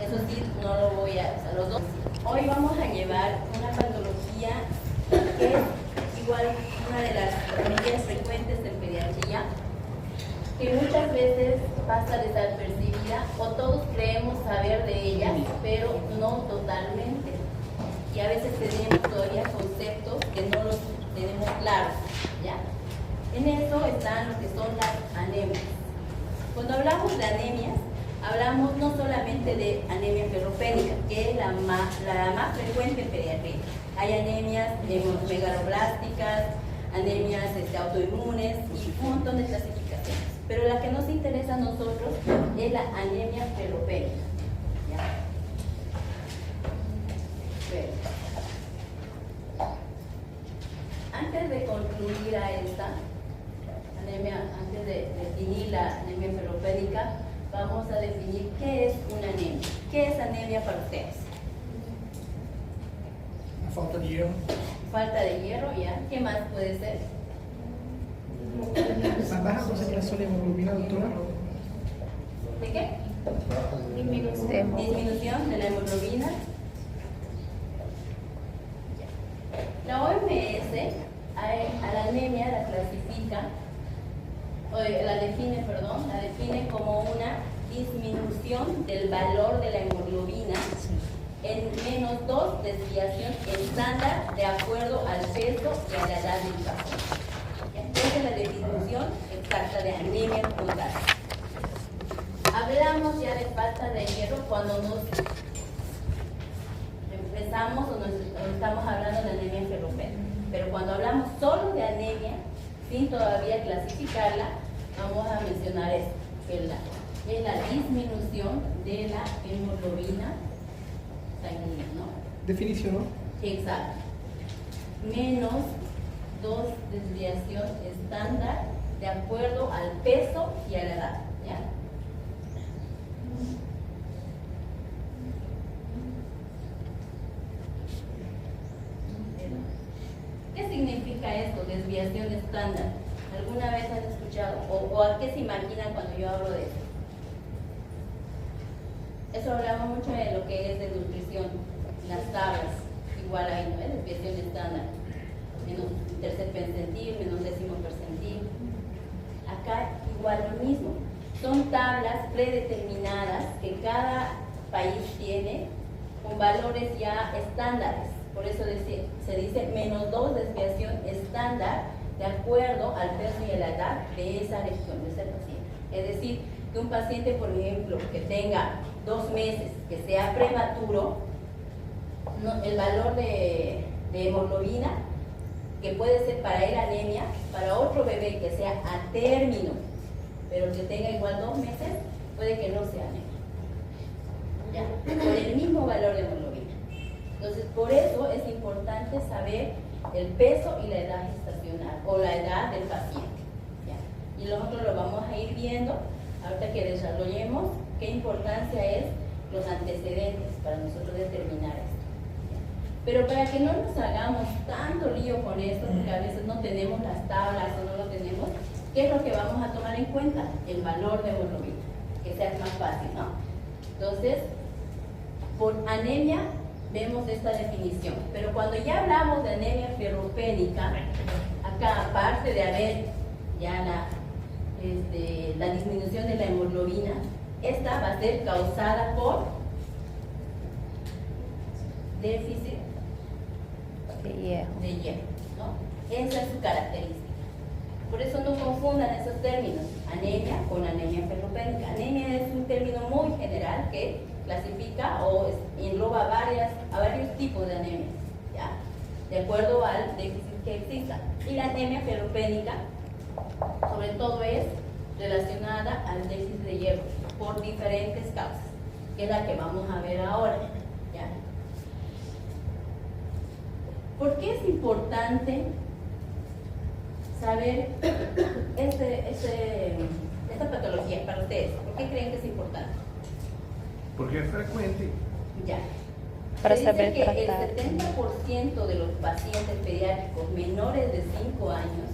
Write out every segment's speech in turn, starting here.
eso sí, no lo voy a, o sea, los dos. Hoy vamos a llevar una patología que es igual una de las patologías frecuentes en pediatría, que muchas veces pasa desapercibida o todos creemos saber de ella, pero no totalmente. Y a veces tenemos todavía conceptos que no los tenemos claros, ¿ya? En eso están lo que son las anemias. Cuando hablamos de anemias, hablamos no solamente de anemia ferropénica, que es la más frecuente en pediatría. Hay anemias megaloblásticas, anemias autoinmunes y un montón de clasificaciones. Pero la que nos interesa a nosotros es la anemia ferropénica. ¿Ya? Antes de concluir a esta anemia, antes de definir la anemia ferropénica, vamos a definir qué es una anemia. ¿Qué es anemia para ustedes? La falta de hierro. Falta de hierro, ¿ya? ¿Qué más puede ser? La baja concentración de hemoglobina, doctora. ¿De qué? Disminución de la hemoglobina. La OMS a la anemia la clasifica, la define como una disminución del valor de la hemoglobina en -2 desviación estándar de acuerdo al peso y a la edad del paciente. Esa es la definición exacta de anemia pulmonar. Hablamos ya de falta de hierro cuando nos empezamos o estamos hablando de anemia ferropénica. Pero cuando hablamos solo de anemia, sin todavía clasificarla, vamos a mencionar esto, que es la disminución de la hemoglobina sanguínea, ¿no? Definición, ¿no? Exacto. -2 desviación estándar de acuerdo al peso y a la edad, ¿ya? ¿Qué significa esto, desviación estándar? ¿Alguna vez han escuchado? ¿O a qué se imaginan cuando yo hablo de eso? Eso hablamos mucho de lo que es de nutrición, las tablas, igual ahí, ¿no? Desviación estándar, menos tercer percentil, menos décimo percentil. Acá igual lo mismo, son tablas predeterminadas que cada país tiene con valores ya estándares. Por eso se dice -2 desviación estándar de acuerdo al peso y a la edad de esa región, de ese paciente. Es decir, que un paciente, por ejemplo, que tenga 2 meses, que sea prematuro, el valor de hemoglobina, que puede ser para él anemia, para otro bebé que sea a término, pero que tenga igual 2 meses, puede que no sea anemia. ¿Ya? Por el mismo valor de hemoglobina. Entonces, por eso es importante saber el peso y la edad gestacional o la edad del paciente. ¿Ya? Y nosotros lo vamos a ir viendo, ahorita que desarrollemos qué importancia es los antecedentes para nosotros determinar esto. ¿Ya? Pero para que no nos hagamos tanto lío con esto, porque a veces no tenemos las tablas o no lo tenemos, ¿qué es lo que vamos a tomar en cuenta? El valor de hemoglobina, que sea más fácil, ¿no? Entonces, por anemia vemos esta definición, pero cuando ya hablamos de anemia ferropénica, acá aparte de haber ya la disminución de la hemoglobina, esta va a ser causada por déficit de hierro, ¿no? Esa es su característica. Por eso no confundan esos términos, anemia con anemia ferropénica. Anemia es un término muy general que clasifica o engloba a varios tipos de anemia, ¿ya? De acuerdo al déficit que exista. Y la anemia ferropénica, sobre todo, es relacionada al déficit de hierro por diferentes causas, que es la que vamos a ver ahora, ¿ya? ¿Por qué es importante saber esta patología para ustedes? ¿Por qué creen que es importante? Porque es frecuente. Ya. Para Se dice saber que tratar. el 70% de los pacientes pediátricos menores de 5 años,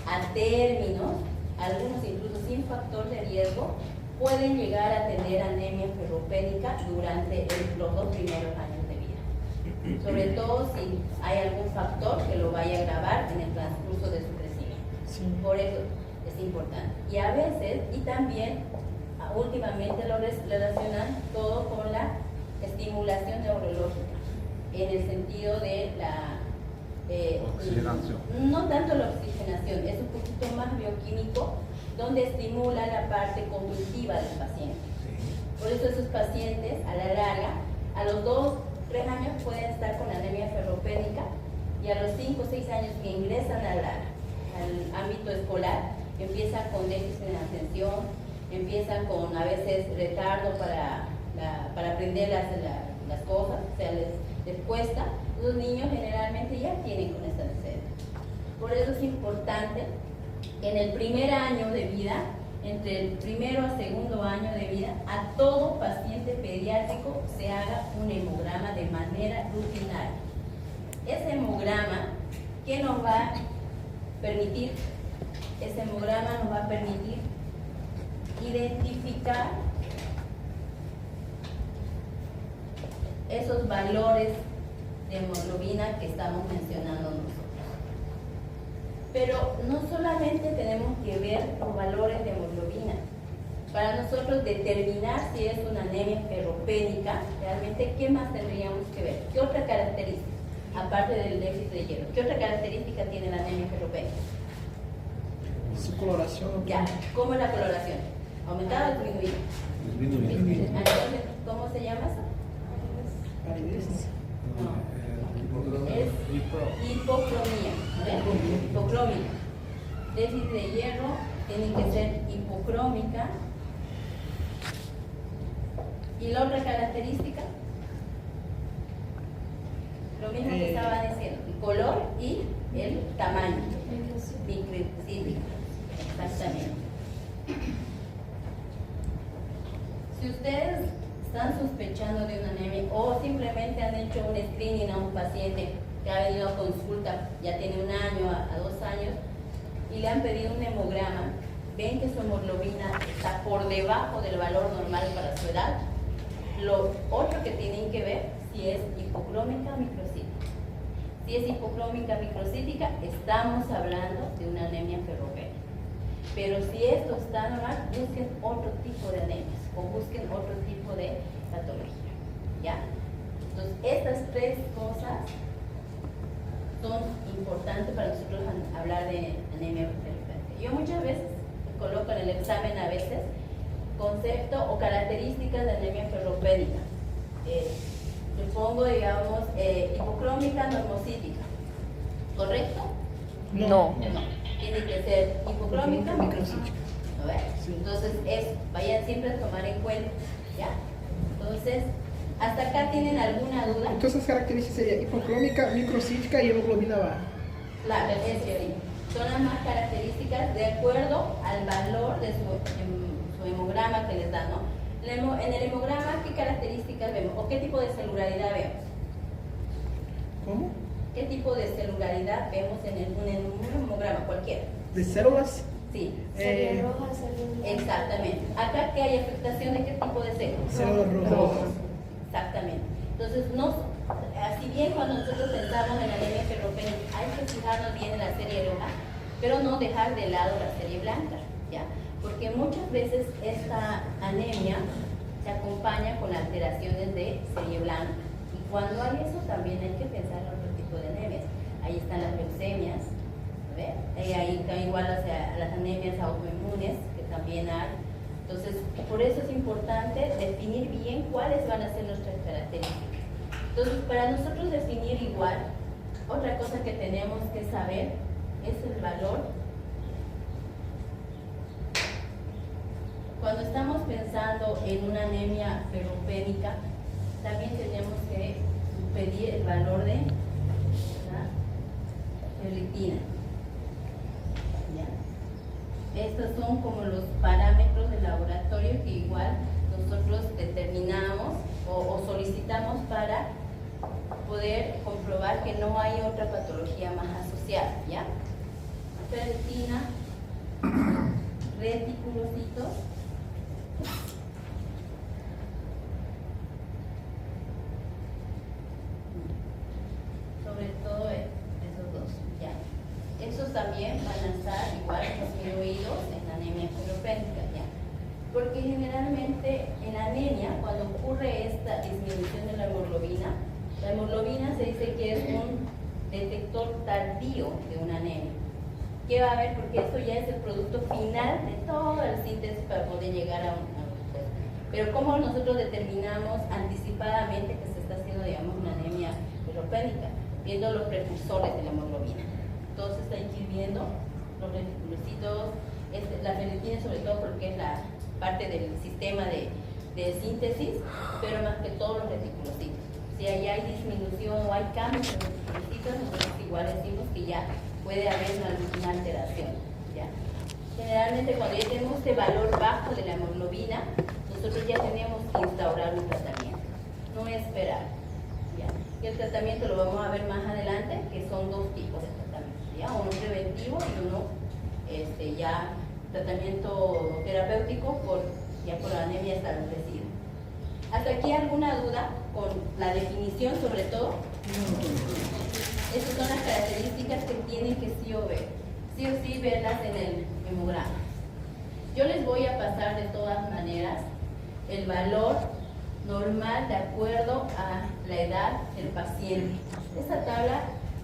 a término, algunos incluso sin factor de riesgo, pueden llegar a tener anemia ferropénica durante los 2 primeros años de vida. Sobre todo si hay algún factor que lo vaya a agravar en el transcurso de su crecimiento. Sí. Por eso es importante. Y a veces, y también últimamente lo relacionan todo con la estimulación neurológica, en el sentido de la oxigenación. No tanto la oxigenación, es un poquito más bioquímico, donde estimula la parte cognitiva del paciente. Por eso esos pacientes, a la larga, a los 2-3 años pueden estar con anemia ferropénica, y a los 5-6 años que ingresan al ámbito escolar, empiezan con déficit en atención, empiezan con a veces retardo para aprender las cosas, o sea, les cuesta. Los niños generalmente ya tienen con esta necesidad. Por eso es importante en el primer año de vida, entre el primero a segundo año de vida, a todo paciente pediátrico se haga un hemograma de manera rutinaria. Ese hemograma, ¿qué nos va a permitir? Ese hemograma nos va a permitir identificar esos valores de hemoglobina que estamos mencionando nosotros. Pero no solamente tenemos que ver los valores de hemoglobina. Para nosotros determinar si es una anemia ferropénica, realmente, ¿qué más tendríamos que ver? ¿Qué otra característica? Aparte del déficit de hierro, ¿qué otra característica tiene la anemia ferropénica? Su coloración. Ya, ¿cómo es la coloración? ¿Aumentada o disminuida? Disminuye. Entonces, ¿cómo se llama eso? Palidez. Es hipocromía, ¿ven? Hipocrómica. Déficit de hierro tiene que ser hipocrómica. ¿Y la otra característica? Lo mismo que estaba diciendo, el color y el tamaño. Microcítica. Exactamente. Si ustedes están sospechando de una anemia o simplemente han hecho un screening a un paciente que ha venido a consulta, ya tiene 1 año a 2 años, y le han pedido un hemograma, ven que su hemoglobina está por debajo del valor normal para su edad, lo otro que tienen que ver si es hipocrómica o microcítica. Si es hipocrómica microcítica, estamos hablando de una anemia ferropénica. Pero si esto está normal, busquen otro tipo de anemias o busquen otro tipo de patología. ¿Ya? Entonces, estas 3 cosas son importantes para nosotros hablar de anemia ferropénica. Yo muchas veces coloco en el examen a veces concepto o características de anemia ferropénica. Le pongo, digamos, hipocrómica normocítica. ¿Correcto? No. No. Tiene que ser hipocrómica Microcítica. ¿No ves? Sí. Entonces, eso, vayan siempre a tomar en cuenta. ¿Ya? Entonces, ¿hasta acá tienen alguna duda? Entonces, las características serían hipocrómica, microcítica y hemoglobina baja. Claro, es que son las más características de acuerdo al valor de su hemograma que les da, ¿no? En el hemograma, ¿qué características vemos? ¿O qué tipo de celularidad vemos? ¿Cómo? ¿Qué tipo de celularidad vemos en un hemograma cualquiera? ¿De células? Sí, Roja, célula. exactamente. Acá que hay afectación de qué tipo de células. Células rojas. Exactamente. Entonces, así bien cuando nosotros pensamos en la anemia ferropénica, hay que fijarnos bien en la serie roja, pero no dejar de lado la serie blanca, ¿ya? Porque muchas veces esta anemia se acompaña con alteraciones de serie blanca. Y cuando hay eso, también hay que pensar en otro tipo de anemias. Ahí están las leucemias, ¿ve? Ahí están igual las anemias autoinmunes, que también hay. Entonces, por eso es importante definir bien cuáles van a ser nuestras características. Entonces, para nosotros definir igual, otra cosa que tenemos que saber es el valor. Cuando estamos pensando en una anemia ferropénica, también tenemos que pedir el valor de la ferritina. ¿Ya? Estos son como los parámetros de laboratorio que igual nosotros determinamos o solicitamos para poder comprobar que no hay otra patología más asociada, ¿ya? Ferritina, reticulocitos, también van a estar igual disminuidos en la anemia ferropénica, ¿ya? Porque generalmente en la anemia, cuando ocurre esta disminución de la hemoglobina se dice que es un detector tardío de una anemia. ¿Qué va a haber? Porque esto ya es el producto final de toda la síntesis para poder llegar a un proceso. Pero ¿cómo nosotros determinamos anticipadamente que se está haciendo, digamos, una anemia ferropénica? Viendo los precursores de la hemoglobina. Entonces hay que ir viendo los reticulocitos, la ferritina sobre todo porque es la parte del sistema de síntesis, pero más que todo los reticulocitos. Si ahí hay disminución o hay cambios en los reticulocitos, nosotros igual decimos que ya puede haber una alteración, ¿ya? Generalmente cuando ya tenemos este valor bajo de la hemoglobina, nosotros ya tenemos que instaurar un tratamiento, no esperar, ¿ya? Y el tratamiento lo vamos a ver más adelante, que son dos tipos de tratamiento, ¿ya? Uno preventivo y uno ya tratamiento terapéutico por anemia establecida. ¿Hasta aquí alguna duda con la definición sobre todo? Estas son las características que tienen que sí o sí verlas en el hemograma. Yo les voy a pasar de todas maneras el valor normal de acuerdo a la edad del paciente. Esta tabla,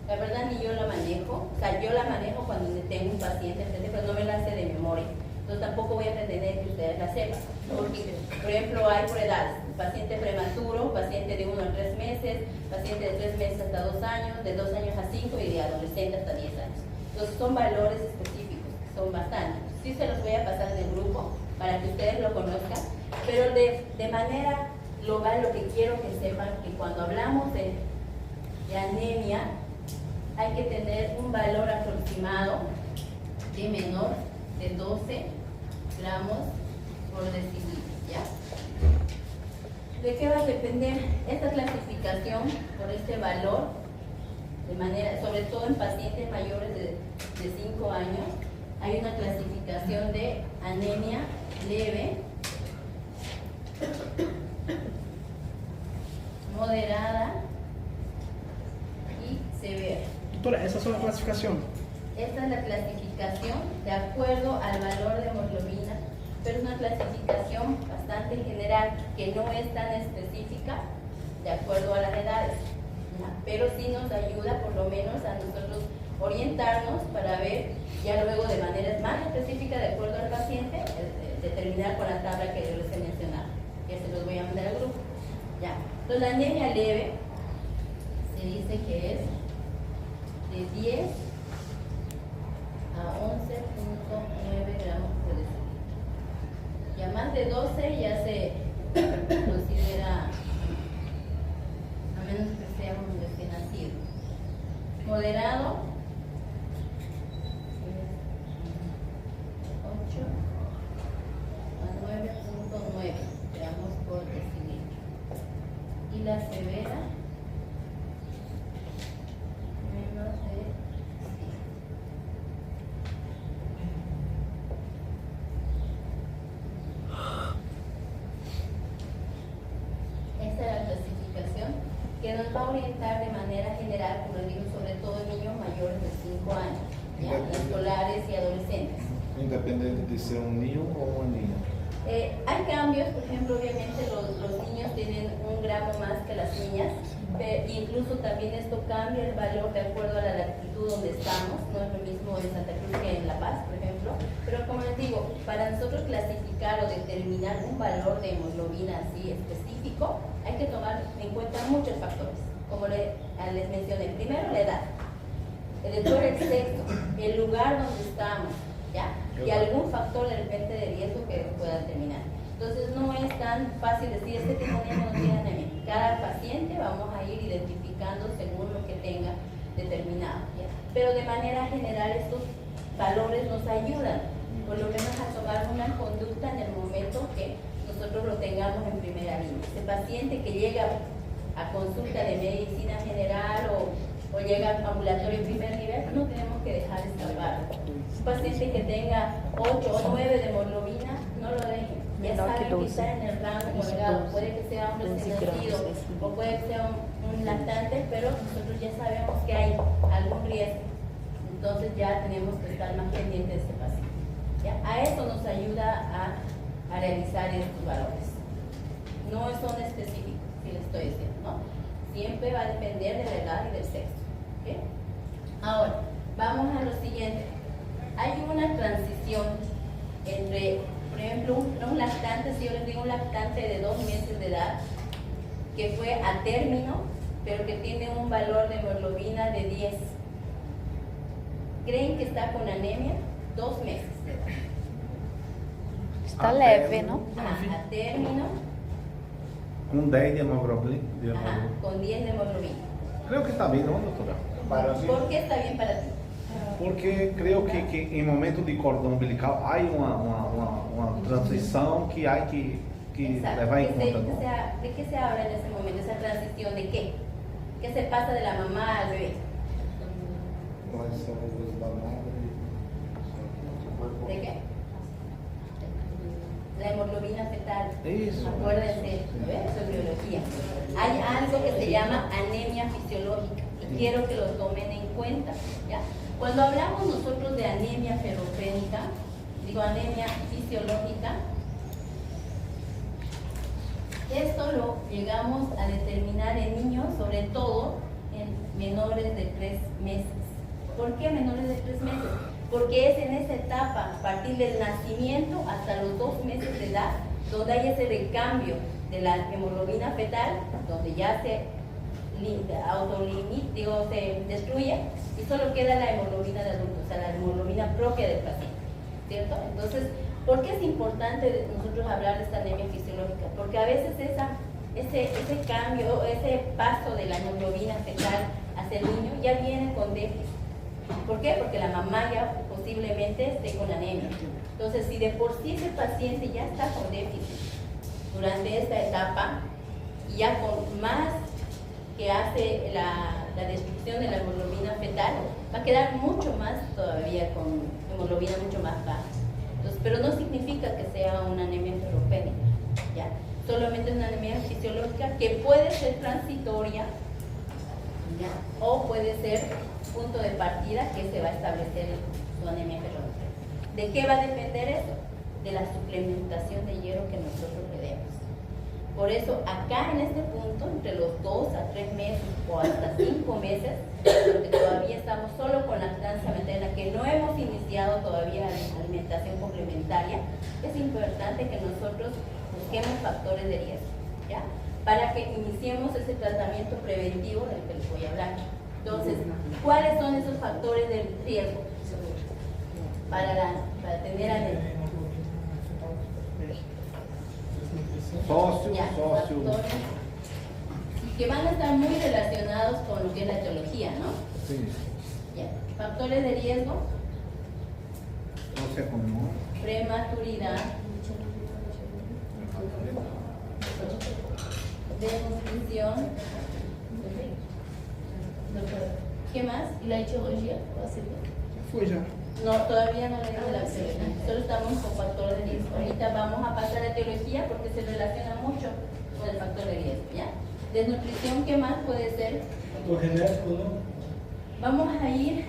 la verdad, ni yo la manejo. O sea, yo la manejo cuando tengo un paciente, pero no me la sé de memoria. Entonces tampoco voy a pretender que ustedes la sepan. Porque, por ejemplo, hay por edades: paciente prematuro, paciente de 1 a 3 meses, paciente de 3 meses hasta 2 años, de 2 años a 5 y de adolescente hasta 10 años. Entonces son valores específicos, son bastantes. Sí se los voy a pasar en el grupo para que ustedes lo conozcan, pero de manera global lo que quiero que sepan que cuando hablamos de anemia hay que tener un valor aproximado de menor de 12 gramos por decilitro, ¿ya? ¿De qué va a depender esta clasificación por este valor? De manera, sobre todo en pacientes mayores de 5 años, hay una clasificación de anemia leve, moderada y severa. Doctora, esa es la clasificación. Esta es la clasificación de acuerdo al valor de hemoglobina, pero es una clasificación bastante general que no es tan específica de acuerdo a las edades, ¿ya? Pero sí nos ayuda por lo menos a nosotros orientarnos para ver ya luego de manera más específica de acuerdo al paciente, determinar con la tabla que yo les he mencionado, que se los voy a mandar al grupo, ¿ya? Entonces la anemia leve se dice que es de 10 a 11.9 gramos por decilitro. Ya más de 12 ya se considera, a menos que sea un recién nacido. Moderado, 8 a 9.9 gramos por decilitro. Y la severa, menos de 10. Esta es la clasificación que nos va a orientar de manera general, como les digo, sobre todo en niños mayores de 5 años, ¿ya? Escolares y adolescentes. Independente de ser un niño o una niña. Hay cambios, por ejemplo, obviamente los niños tienen 1 gramo más que las niñas, incluso también esto cambia el valor de acuerdo a la latitud donde estamos, no es lo mismo en Santa Cruz que en La Paz, por ejemplo, pero como les digo, para nosotros clasificar o determinar un valor de hemoglobina así específico, hay que tomar en cuenta muchos factores, como les mencioné. Primero, la edad, después el sexo, el lugar donde estamos, ¿ya? Y algún factor de repente de riesgo que pueda determinar. Entonces no es tan fácil decir este tipo de anemia no tiene anemia. Cada paciente vamos a ir identificando según lo que tenga determinado, ¿ya? Pero de manera general estos valores nos ayudan por lo menos a tomar una conducta en el momento que nosotros lo tengamos en primera línea. Este paciente que llega a consulta de medicina general o llega a ambulatorio en primer nivel, no tenemos que dejar escapar. Un paciente que tenga 8 o 9 de hemoglobina, no lo dejen. Ya saben que está en el rango moderado, puede que sea un recién nacido o puede que sea un lactante, pero nosotros ya sabemos que hay algún riesgo. Entonces ya tenemos que estar más pendientes de este paciente. ¿Ya? A eso nos ayuda a realizar estos valores. No son específicos, si les estoy diciendo, ¿no? Siempre va a depender de la edad y del sexo. ¿Okay? Ahora, vamos a lo siguiente. Hay una transición entre, por ejemplo, un lactante, si yo les digo un lactante de 2 meses de edad, que fue a término, pero que tiene un valor de hemoglobina de 10. ¿Creen que está con anemia? 2 meses de edad. Está leve, ¿no? A término, Com 10 de hemoglobina. con 10 de hemoglobina. Creo que está bien, ¿no, doutora? ¿Por qué está bien para ti? Porque creio que em momento de cordão umbilical há uma transição que há que Exacto. levar em ¿De conta, não? ¿De qué se habla en ese momento? Esa transición, ¿de qué? ¿Qué se pasa de la mamá al bebé? ¿De qué? La hemoglobina fetal. Eso. Acuérdense, ¿ves? Eso es biología. Hay algo que se llama anemia fisiológica y quiero que lo tomen en cuenta, ¿ya? Cuando hablamos nosotros de anemia ferropénica, digo anemia fisiológica, esto lo llegamos a determinar en niños, sobre todo en menores de 3 meses. ¿Por qué menores de 3 meses? Porque es en esa etapa, a partir del nacimiento hasta los 2 meses de edad, donde hay ese recambio de la hemoglobina fetal, donde ya se se destruye y solo queda la hemoglobina de adulto, o sea, la hemoglobina propia del paciente, ¿cierto? Entonces, ¿por qué es importante nosotros hablar de esta anemia fisiológica? Porque a veces ese cambio, ese paso de la hemoglobina fetal hacia el niño ya viene con déficit. ¿Por qué? Porque la mamá ya posiblemente esté con anemia. Entonces, si de por sí ese paciente ya está con déficit durante esta etapa, y ya con más que hace la destrucción de la hemoglobina fetal, va a quedar mucho más todavía con hemoglobina mucho más baja. Entonces, pero no significa que sea una anemia ferropénica, ¿ya? Solamente es una anemia fisiológica que puede ser transitoria, ¿ya? O puede ser punto de partida que se va a establecer su anemia ferropénica. ¿De qué va a depender eso? De la suplementación de hierro que nosotros le demos. Por eso, acá en este punto, entre los 2 a 3 meses o hasta 5 meses, donde todavía estamos solo con lactancia materna, que no hemos iniciado todavía la alimentación complementaria, es importante que nosotros busquemos factores de riesgo, ¿ya? Para que iniciemos ese tratamiento preventivo del que les voy a hablar. Entonces, ¿cuáles son esos factores de riesgo para tener anemia? Sócio, Factores que van a estar muy relacionados con lo que es la etiología, ¿no? Sí. Ya. Factores de riesgo, Socioeconômico. prematuridad, desnutrición. ¿Qué más? ¿Y la etiología? Foi já. No, todavía no le digo la etiología, solo estamos con factores de riesgo. Ahorita vamos a pasar a etiología porque se relaciona mucho con el factor de riesgo, ¿ya? Desnutrición, ¿qué más puede ser? Genético, ¿no? Vamos a ir,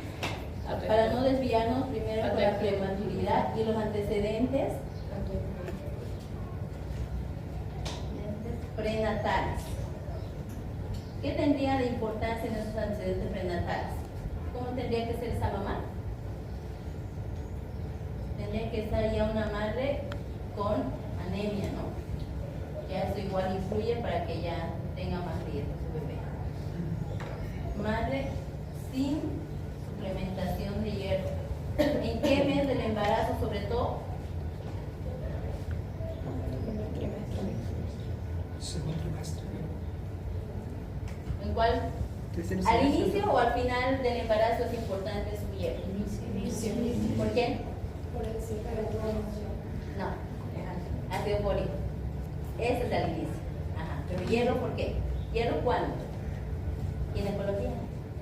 para no desviarnos, primero con la prematuridad y los antecedentes prenatales. ¿Qué tendría de importancia en esos antecedentes prenatales? ¿Cómo tendría que ser esa mamá? Tendría que estar ya una madre con anemia, ¿no? Ya eso igual influye para que ya tenga más riesgo su bebé. Madre sin suplementación de hierro. ¿En qué mes del embarazo sobre todo? Segundo trimestre. ¿En cuál? Terceiro ¿Al semestre. inicio o al final del embarazo es importante su hierro? ¿Por qué? No, ácido fólico. Ese es al inicio. Ajá. Pero hierro, ¿por qué? ¿Hierro cuándo? Ginecología.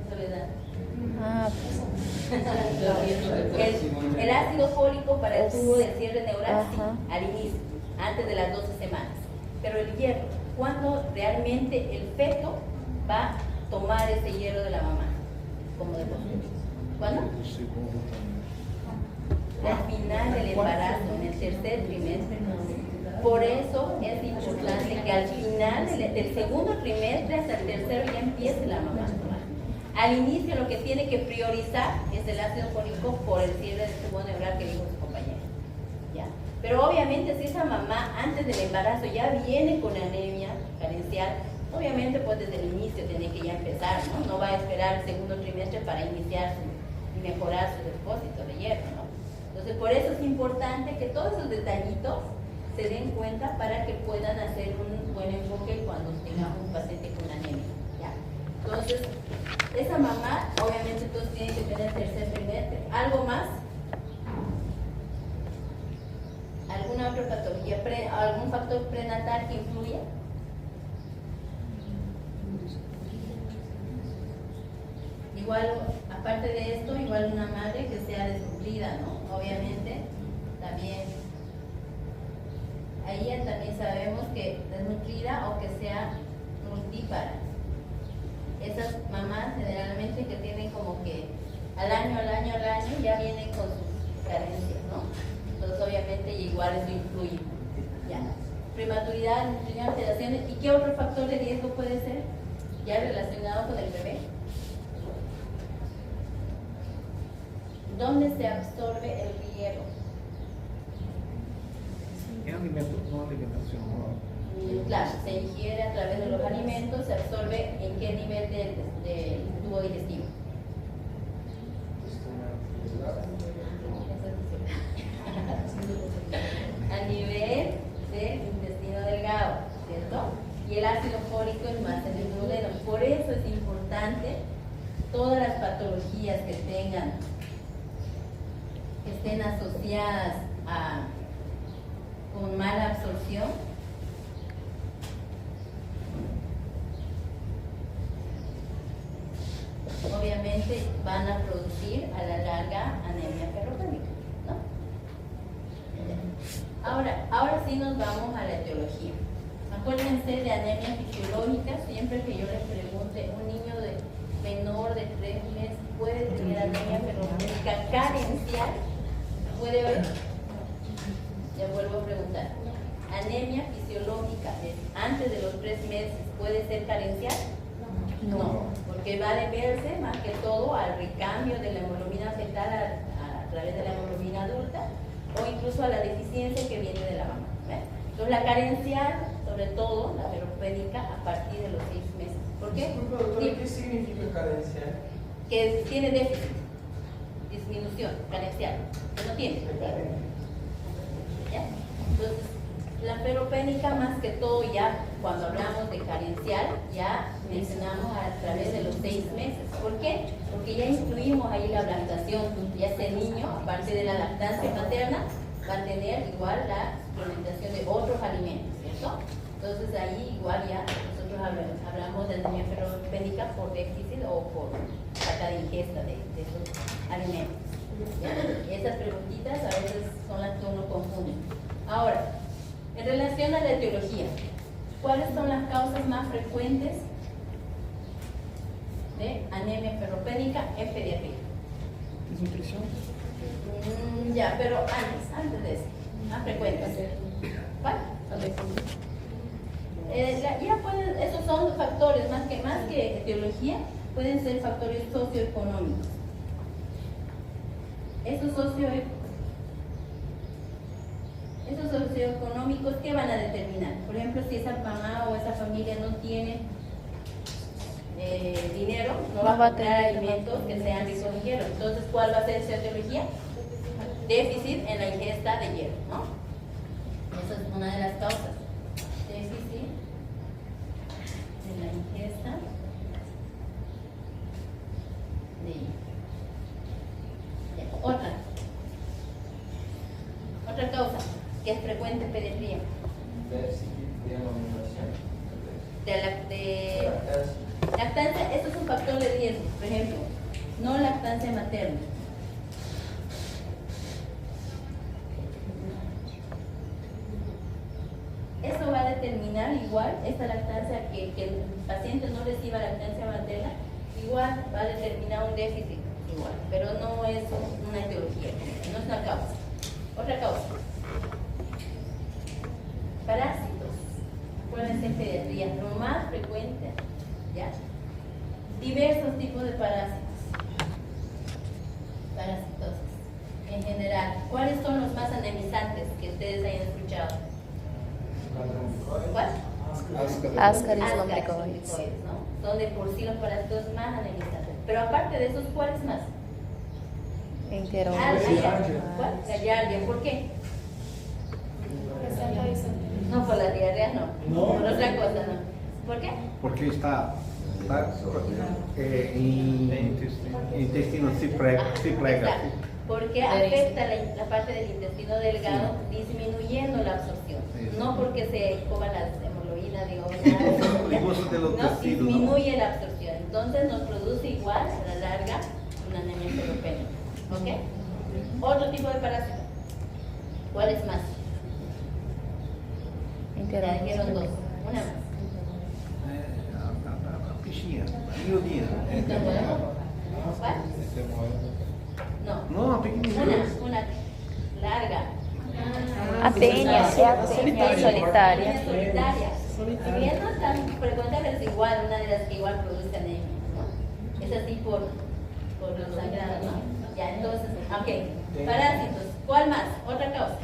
Eso le da. Ah, El ácido fólico para el tubo de cierre neural, sí, Ajá. al inicio, antes de las 12 semanas. Pero el hierro, ¿cuándo realmente el feto va a tomar ese hierro de la mamá? Como de ¿Cuándo? O segundo também. Al final del embarazo, en el tercer trimestre. Por eso es importante que al final del segundo trimestre hasta el tercero ya empiece la mamá a tomar. Al inicio lo que tiene que priorizar es el ácido fólico por el cierre del tubo neural que dijo su compañera. ¿Ya? Pero obviamente si esa mamá antes del embarazo ya viene con anemia carencial, obviamente pues desde el inicio tiene que ya empezar, ¿no? No va a esperar el segundo trimestre para iniciar y mejorar su depósito de hierro, ¿no? Entonces por eso es importante que todos esos detallitos se den cuenta para que puedan hacer un buen enfoque cuando tengamos un paciente con anemia, ¿ya? Entonces, esa mamá obviamente entonces tiene que tener tercer trimestre. ¿Algo más? ¿Alguna otra patología? ¿Algún factor prenatal que influya? Igual, aparte de esto, igual una madre que sea desnutrida, ¿no? Obviamente, también. Ahí ya también sabemos que desnutrida o que sea multípara. Esas mamás generalmente que tienen como que al año ya vienen con sus carencias, ¿no? Entonces obviamente igual eso influye. Ya. Prematuridad, nutrición, alteraciones. ¿Y qué otro factor de riesgo puede ser? Ya relacionado con el bebé. ¿Dónde se absorbe el hierro? Em alimentação, não alimentação. Claro, se ingiere a través de los alimentos, se absorbe en qué nivel del tubo digestivo. A nivel del intestino delgado, ¿cierto? Y el ácido fólico es más en el duodeno. Por eso es importante todas las patologías que tengan, que estén asociadas con mala absorción, obviamente van a producir a la larga anemia ferropénica, ¿no? Ahora sí nos vamos a la etiología. Acuérdense de anemia fisiológica. Siempre que yo les pregunte, un niño menor de 3 meses puede tener anemia ferropénica carencial, ¿puede ver? Le vuelvo a preguntar. ¿Anemia fisiológica antes de los 3 meses puede ser carencial? No, porque va a deberse más que todo al recambio de la hemoglobina fetal a través de la hemoglobina adulta o incluso a la deficiencia que viene de la mamá. ¿Ves? Entonces la carencial, sobre todo la ferropénica, a partir de los 6 meses. ¿Por qué? Disculpe, doctora, Sí. ¿qué significa carencia? Que tiene déficit, disminución, carencial, que no tiene. ¿Ya? Entonces, la ferropénica más que todo ya cuando hablamos de carencial ya mencionamos a través de los 6 meses. ¿Por qué? Porque ya incluimos ahí la lactación. Ya ese niño, aparte de la lactancia materna, va a tener igual la suplementación de otros alimentos, ¿cierto? Entonces ahí igual ya nosotros hablamos de anemia ferropénica por déficit o por falta de ingesta de esos alimentos. ¿Ya? Y esas preguntitas a veces son las que uno confunde. Ahora, en relación a la etiología, ¿cuáles son las causas más frecuentes de anemia ferropénica en pediatría? Desnutrição. Ya, pero antes de eso, más frecuentes. ¿Cuál? Esos son factores, más que etiología, pueden ser factores socioeconómicos. Esos socioeconómicos, ¿qué van a determinar? Por ejemplo, si esa mamá o esa familia no tiene dinero, no va a comprar alimentos que sean ricos en hierro. Entonces, ¿cuál va a ser su etiología? Déficit en la ingesta de hierro, ¿no? Esa es una de las causas. Déficit en la ingesta de hierro. Otra causa que es frecuente en pediatría. Déficit de alimentación. De lactancia, esto es un factor de riesgo. Por ejemplo, no lactancia materna. Eso va a determinar igual, esta lactancia, que el paciente no reciba lactancia materna, igual va a determinar un déficit igual, pero no es una etiología, no es una causa. Otra causa. Parásitos. Acuérdense en pediatría, lo más frecuente, ¿ya? Diversos tipos de parásitos. Parasitosis. En general, ¿cuáles son los más anemizantes que ustedes hayan escuchado? ¿Cuál? Ascaris lumbricoides. ¿No? Son de por sí los parásitos más anemizantes. Pero aparte de esos, ¿cuáles más? Enterovirus. ¿Cuál? Gallardia. ¿Por qué? No, por la diarrea no. No. Por otra cosa no. ¿Por qué? Porque está em intestino se plega. Exacto. Porque afecta la parte del intestino delgado, disminuyendo la absorción. Sí. No porque se coman las hemorroides, Y vos de los no, tecidos, ¿no? disminuye la absorción. Entonces nos produce igual a la larga una anemia enteropénica. ¿Ok? Otro tipo de parásito. ¿Cuál es más? Ya dijeron dos. Una más. A pichinha, a miudinha. ¿Cuál? No. Não, a pequenininha. Una larga. Atenia, é a atenia solitária. Atenia solitaria. Si bien no es tan frecuente, pero es igual, una de las que igual produce anemia, ¿no? Es así por los sangrados, ¿no? Ya, entonces, ok. Parásitos. ¿Cuál más? Otra causa.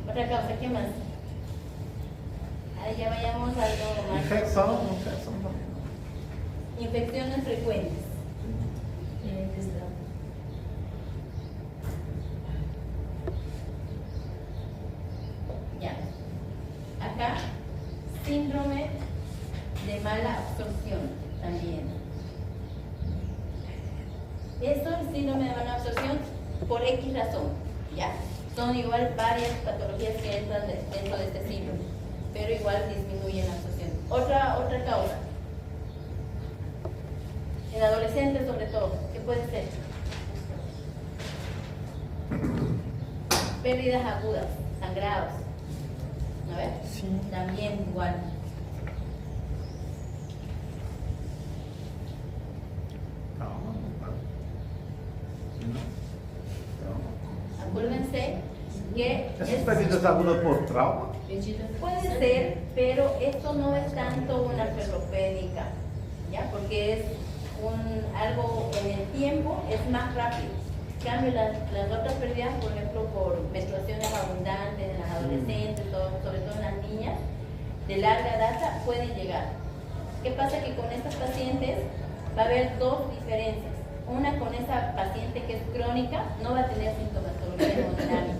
Otra causa, ¿qué más? Ahí ya vayamos a algo más. Infecção também. Infecciones frecuentes. Ya. Acá, síndrome de mala absorción también. Esto es síndrome de mala absorción por X razón, ¿ya? Son igual varias patologías que entran dentro de este síndrome, pero igual disminuyen la absorción. Otra causa. En adolescentes sobre todo, ¿qué puede ser? Pérdidas agudas, sangrados. ¿No ves? Sí. También igual. Calma, Acuérdense que Essas pérdidas agudas por trauma? puede ser, pero esto no es tanto una ferropénica, ¿ya? Porque es algo en el tiempo, es más rápido. En cambio, las otras pérdidas, por ejemplo, por menstruaciones abundantes en las adolescentes, sobre todo en las niñas, de larga data, pueden llegar. ¿Qué pasa? Que con estas pacientes va a haber dos diferencias. Una, con esa paciente que es crónica, no va a tener sintomatología hemodinámica.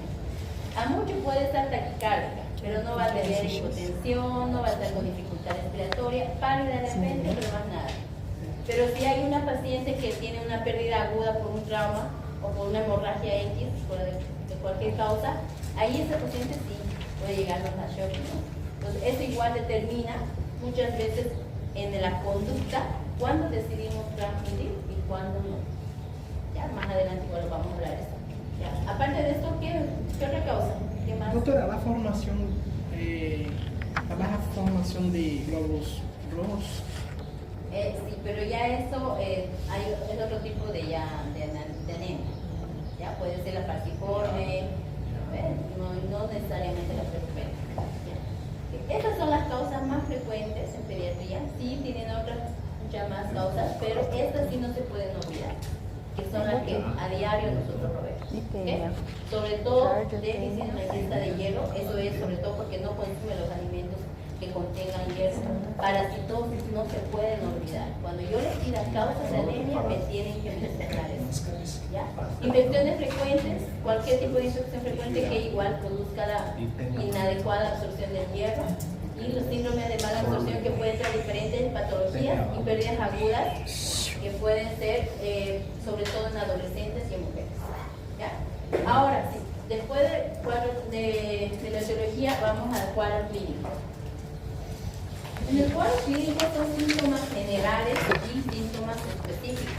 A mucho puede estar taquicárdica, pero no va a tener hipotensión, no va a estar con dificultad respiratoria, pálida de repente, pero más nada. Pero si hay una paciente que tiene una pérdida aguda por un trauma o por una hemorragia X, de cualquier causa, ahí esa paciente sí puede llegarnos a shock, ¿no? Entonces, eso igual determina muchas veces en la conducta cuándo decidimos transmitir y cuándo no. Ya más adelante igual vamos a hablar de eso. Ya. Aparte de esto, ¿qué otra causa? ¿Qué más? Doutora, la formación, la baja formación de glóbulos rojos. Sí, pero ya eso es otro tipo de anemia. Ya puede ser la falciforme, no necesariamente la ferropénica. Estas son las causas más frecuentes en pediatría. Sí, tienen otras muchas más causas, pero estas sí no se pueden olvidar, que son las que a diario nosotros lo vemos. ¿Okay? Sobre todo déficit en la ingesta de hierro, eso es sobre todo porque no consume los alimentos que contengan hierro. Parasitosis no se pueden olvidar. Cuando yo les pida causas de anemia, me tienen que mencionar eso. ¿Ya? Infecciones frecuentes, cualquier tipo de infección frecuente que igual produzca la inadecuada absorción del hierro. Y los síndromes de mala absorción, que pueden ser diferentes patologías y pérdidas agudas que pueden ser sobre todo en adolescentes y en mujeres. ¿Ya? Ahora sí, después de la etiología vamos al cuadro clínico. En el cuadro clínico son síntomas generales y síntomas específicos,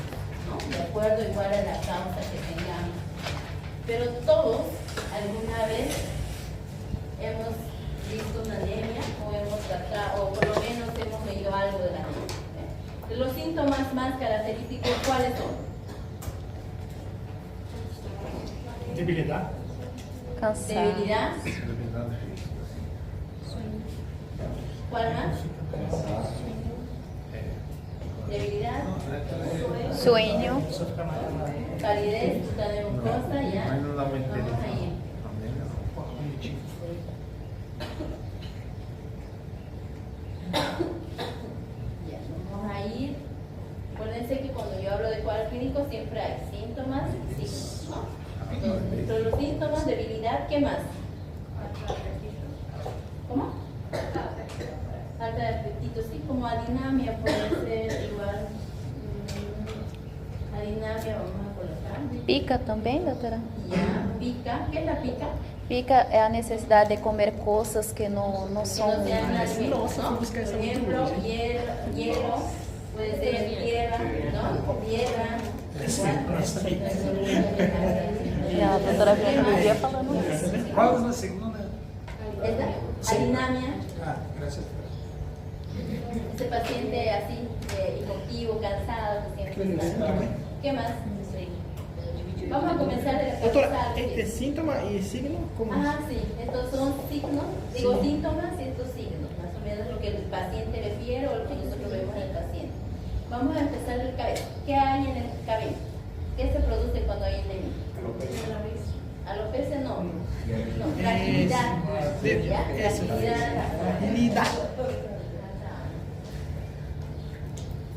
¿no? De acuerdo igual a la causa que tengamos. Pero todos alguna vez hemos visto una anemia o hemos tratado, o por lo menos hemos leído algo de la anemia. Los síntomas más característicos, ¿cuáles son? Debilidad. Cansado. Debilidad. ¿Cuál más? Debilidad. Sueño. Palidez, gustar mucosa, ya. Mas não dá muito Vamos tempo. ahí. Ya, vamos a ir. Acuérdense que cuando yo hablo de cuadro clínico siempre hay síntomas y signos, ¿no? Entonces, dentro de los síntomas, debilidad, ¿qué más? ¿Cómo? Falta de apetito, sí, como adinamia puede ser igual. Adinamia vamos a colocar. Pica também, doutora? Ya, pica. ¿Qué es la pica? Pica é a necessidade de comer coisas que não Que são... no sean alimentos, Nossa, ¿no? fui buscar Por essa muito ejemplo, longe. hielo, puede ser tierra, ¿no? Tierra. E a doutora Brenda vivia falando isso. Qual é a segunda? Esta, adinamia, Ah, gracias. ese paciente así, hipoactivo, cansado, que siempre está. ¿Qué más? Vamos a comenzar de la Doutora, cabeza. este síntoma y signo, como Ah, sí, estos son signos, digo síntomas y estos signos, más o menos lo que el paciente refiere o lo que nosotros vemos en el paciente. Vamos a empezar del cabello. ¿Qué hay en el cabello? ¿Qué se produce cuando hay anemia? Alopecia no. No, fragilidad. ¿Ya? Eso. Fragilidad. Fragilidad.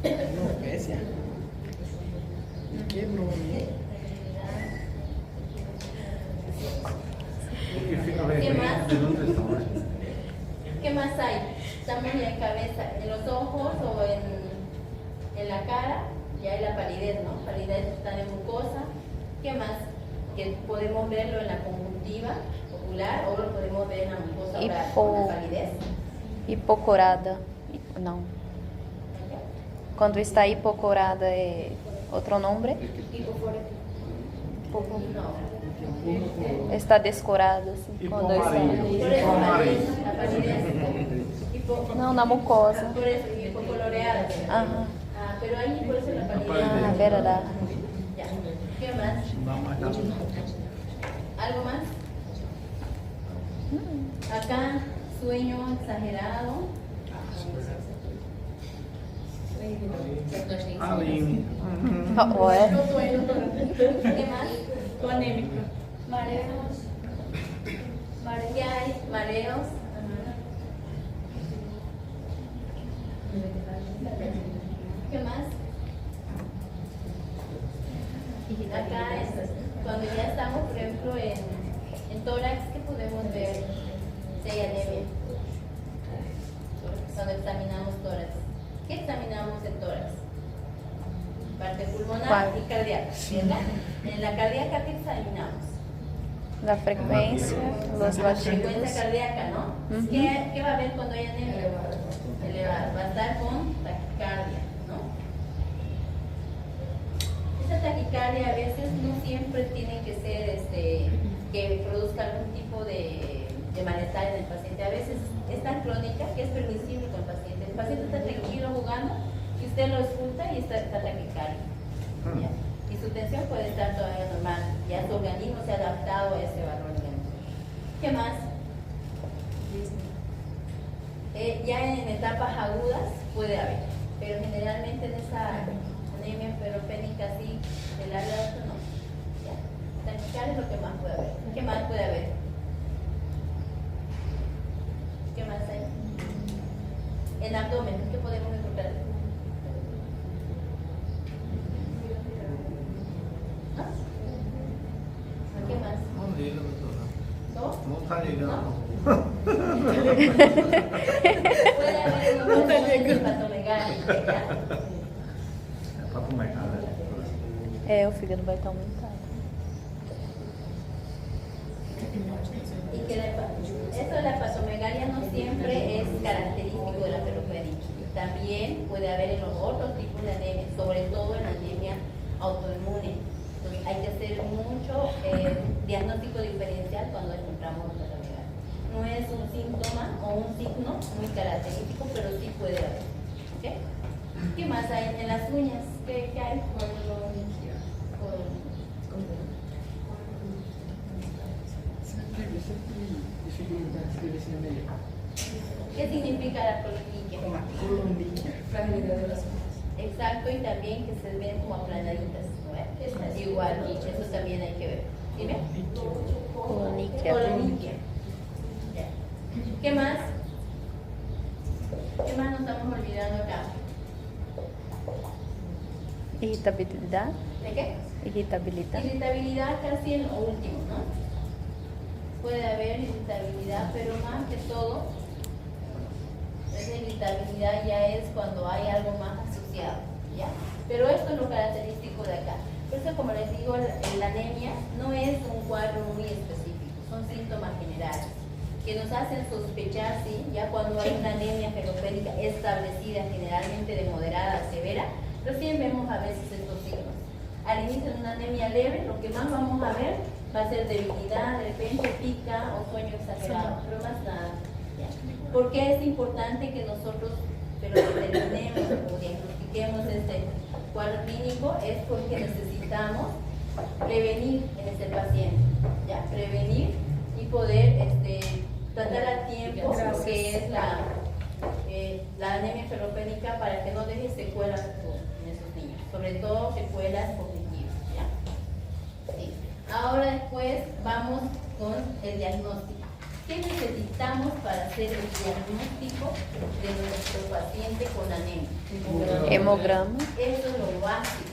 Alopecia. Que nome. E fica Que mais? vermelho de nutrição, né? ¿Qué más hay? Estamos ya en cabeza, en los ojos o en la cara, ya hay la palidez, ¿no? Palidez está en mucosa. ¿Qué más? Que podemos verlo en la conjuntiva ocular o lo podemos ver en la mucosa oral, con la palidez. Hipocorada. Não. Quando está hipocorada é outro nome? No. Está descorada, assim, quando está... Por eso la palidez. Não, na mucosa. Por eso, hipocoloreada. Aham. Ah, pero ahí por eso la palidez. Ah, verdade. Ya. ¿Qué más? Não dá mais nada. ¿Algo más? Acá, sueño exagerado. Aline. Ué. ¿Qué más? Mareos. ¿Qué hay? Mareos. ¿Qué más? Acá cuando ya estamos, por ejemplo, en tórax, ¿qué podemos ver? Si hay anemia. Cuando examinamos tórax. ¿Qué examinamos en tórax? Parte pulmonar ¿Cuál? y cardíaca, ¿verdad? En la cardíaca, ¿qué examinamos? Da frequência, los Frecuencia latidos. cardíaca, ¿no? Ujú. ¿Qué va a haber cuando hay anemia? Elevada. Va a estar con taquicardia, ¿no? Esa taquicardia a veces no siempre tiene que ser que produzca algún tipo de malestar en el paciente. A veces es tan crónica que es permisible con el paciente. El paciente está tranquilo jugando y usted lo escucha y está taquicardia. ¿Ya? Y su tensión puede estar todavía normal. Ya su organismo se ha adaptado a ese valor, digamos. ¿Qué más? Ya en etapas agudas puede haber, pero generalmente en esa anemia ferropénica así de larga data no. ¿Ya? Taquicardia es lo que más puede haber. ¿Qué más puede haber? ¿Qué más hay? En abdomen, ¿qué podemos encontrar? ¿No? ¿Qué más? Não liga, doutora. ¿No? Não tá ligando. Puede haber una hepatomegalia, ¿ya? É pra comer, cara. É, o fígado vai estar aumentado. Y que eso de la hepatomegalia no siempre es característico de la ferropénica. También puede haber en los otros tipos de anemia, sobre todo en la anemia autoinmune. Entonces hay que hacer mucho diagnóstico diferencial cuando encontramos hepatomegalia. No es un síntoma o un signo muy característico, pero sí puede haber. ¿Okay? ¿Qué más hay en las uñas, ¿qué hay? Sempre dificultad escrever esse nome aí. ¿Qué significa la coloniquia? Como a coloniquia. Fragilidad de las uñas. Exacto, y también que se ven como aplanaditas, ¿no? Es igual, y eso también hay que ver. ¿Dime? Coloniquia. Coloniquia. Ya. ¿Qué más? ¿Qué más nos estamos olvidando acá? Irritabilidad. ¿De qué? Irritabilidad. Irritabilidad casi en lo último, ¿no? Puede haber irritabilidad, pero más que todo, esa irritabilidad ya es cuando hay algo más asociado, ¿ya? Pero esto es lo característico de acá. Por eso, como les digo, la anemia no es un cuadro muy específico, son síntomas generales que nos hacen sospechar, ¿sí? Ya cuando hay una anemia ferropénica establecida, generalmente de moderada a severa, recién vemos a veces estos signos. Al inicio de una anemia leve, lo que más vamos a ver va a ser debilidad, de repente pica o sueño exagerado, pero más nada. ¿Ya? ¿Por qué es importante que nosotros determinemos o diagnostiquemos este cuadro clínico? Es porque necesitamos prevenir en este paciente, ¿ya? Prevenir y poder tratar a tiempo lo que es la anemia ferropénica para que no deje secuelas en esos niños, sobre todo secuelas cognitivas, ¿ya? Sí. Ahora después vamos con el diagnóstico. ¿Qué necesitamos para hacer el diagnóstico de nuestro paciente con anemia? Hemograma. Eso es lo básico.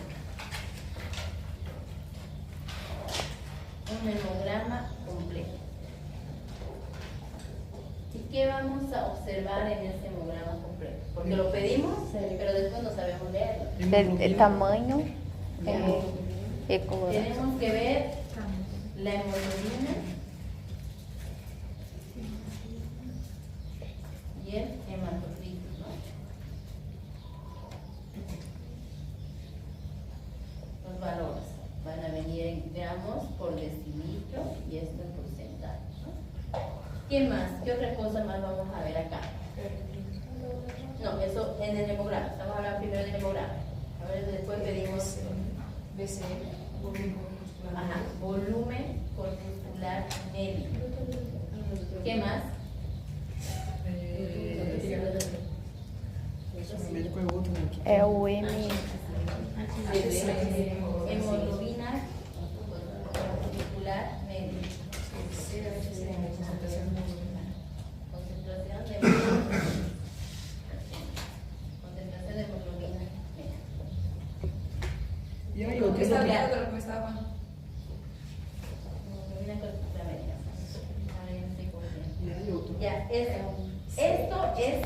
Un hemograma completo. ¿Y qué vamos a observar en ese hemograma completo? Porque lo pedimos, pero después no sabemos leerlo. El tamaño. Color. Tenemos que ver la hemoglobina y el hematocrito, ¿no? Los valores van a venir en gramos por decilitro y esto en porcentaje, ¿no? ¿Qué más? ¿Qué otra cosa más vamos a ver acá? No, eso en el hemograma. Estamos hablando primero del hemograma. A ver, después pedimos BCM, volumen corpuscular. ajá, volumen corpuscular medio. ¿Qué más? O médico é outro, né? É o M. Hemoglobina corpuscular medio. Concentración de hemoglobina. Concentración de hemoglobina medio. E aí, outro? Está claro de lo que me estaba. Hemoglobina corpuscular medio. Ahora ya no estoy confiando. E aí, outro? Ya, esto es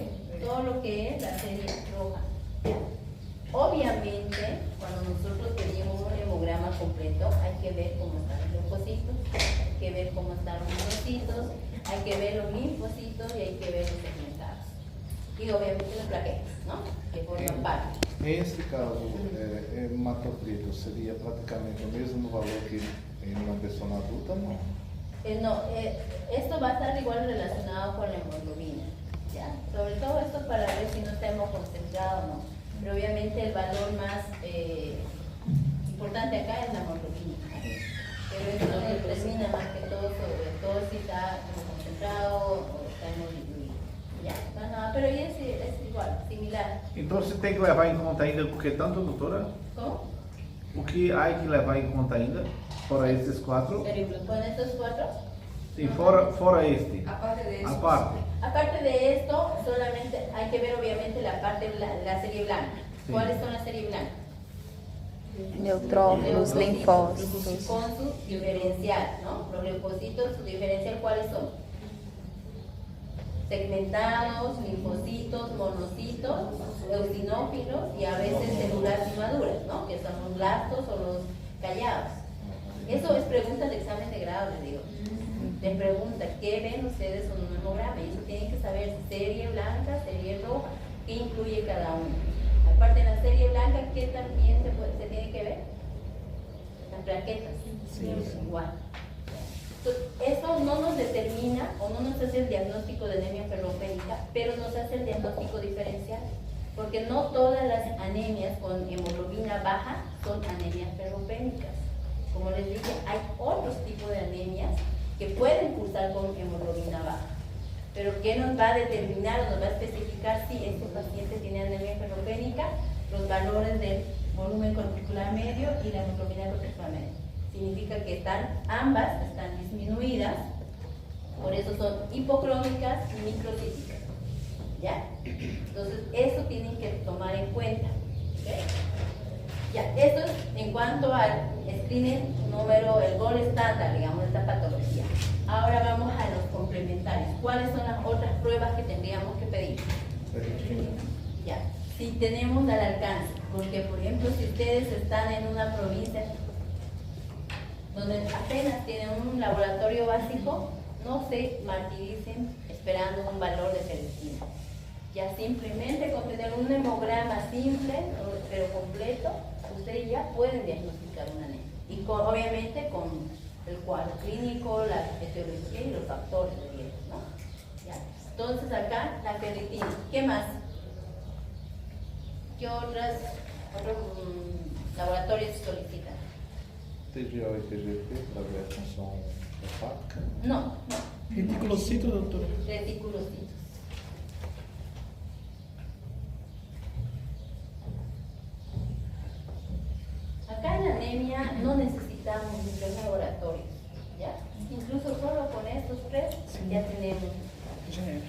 todo lo que es la serie roja. Obviamente, cuando nosotros pedimos un hemograma completo, hay que ver cómo están los leucocitos, hay que ver cómo están los monocitos, hay que ver los linfocitos y hay que ver los segmentados. Y obviamente las plaquetas, ¿no? Que forman parte. Nesse caso, hematocrito seria praticamente o mesmo valor que em uma pessoa adulta, não? No, esto va a estar igual relacionado con la hemoglobina, ¿ya? Sobre todo esto para ver si no está hemoconcentrado o no. Pero obviamente el valor más importante acá es la hemoglobina. Pero eso no determina más que todo si está hemoconcentrado o está hemodiluido. ¿Ya? Ajá, pero es igual, similar. Então você tem que levar em conta ainda, porque tanto, doutora, ¿Cómo? o que há que levar em conta ainda, fora esses quatro, Con estos cuatro. sim, fora este, Aparte de eso. a parte. Aparte de esto, solamente hay que ver obviamente la parte la serie blanca. Sí. ¿Cuáles son las series blancas? Neutrófilos, linfócitos. Con su diferencial, ¿no? Los leucocitos, su diferencial, ¿cuáles son? Segmentados, linfocitos, monocitos, eosinófilos y a veces células inmaduras, ¿no? Que son los blastos o los callados. Eso es pregunta de examen de grado, les digo. Les pregunta, ¿qué ven ustedes en un hemograma? Y eso tienen que saber serie blanca, serie roja, qué incluye cada uno. Aparte de la serie blanca, ¿qué también se tiene que ver? Las plaquetas. Sí. Igual. Entonces, eso no nos determina o no nos hace el diagnóstico de anemia ferropénica, pero nos hace el diagnóstico diferencial. porque no todas las anemias con hemoglobina baja son anemias ferropénicas. Como les dije, hay otros tipos de anemias que pueden cursar con hemoglobina baja. Pero ¿qué nos va a determinar o nos va a especificar si este paciente tiene anemia ferropénica? Los valores del volumen corpuscular medio y la hemoglobina corpuscular media. Significa que ambas están disminuidas, por eso son hipocrómicas y microcíticas. ¿Ya? Entonces, eso tienen que tomar en cuenta. ¿Okay? Ya, esto es en cuanto al screening número, el gol estándar, digamos, de esta patología. Ahora vamos a los complementarios. ¿Cuáles son las otras pruebas que tendríamos que pedir? Ya, si tenemos al alcance, porque por ejemplo, si ustedes están en una provincia donde apenas tienen un laboratorio básico, no se martiricen esperando un valor de ferritina. Ya simplemente con tener un hemograma simple, pero completo, ustedes ya pueden diagnosticar una anemia. Y obviamente con el cuadro clínico, la etiología y los factores de riesgo, ¿no? Ya. Entonces acá la ferritina. ¿Qué más? ¿Qué otros laboratorios solicitan? TGO y TGP para ver función hepática. No. Reticulocitos, doctor. Reticulocitos. Acá en la anemia no necesitamos muchos laboratorios, ¿ya? Incluso solo con estos tres ya tenemos.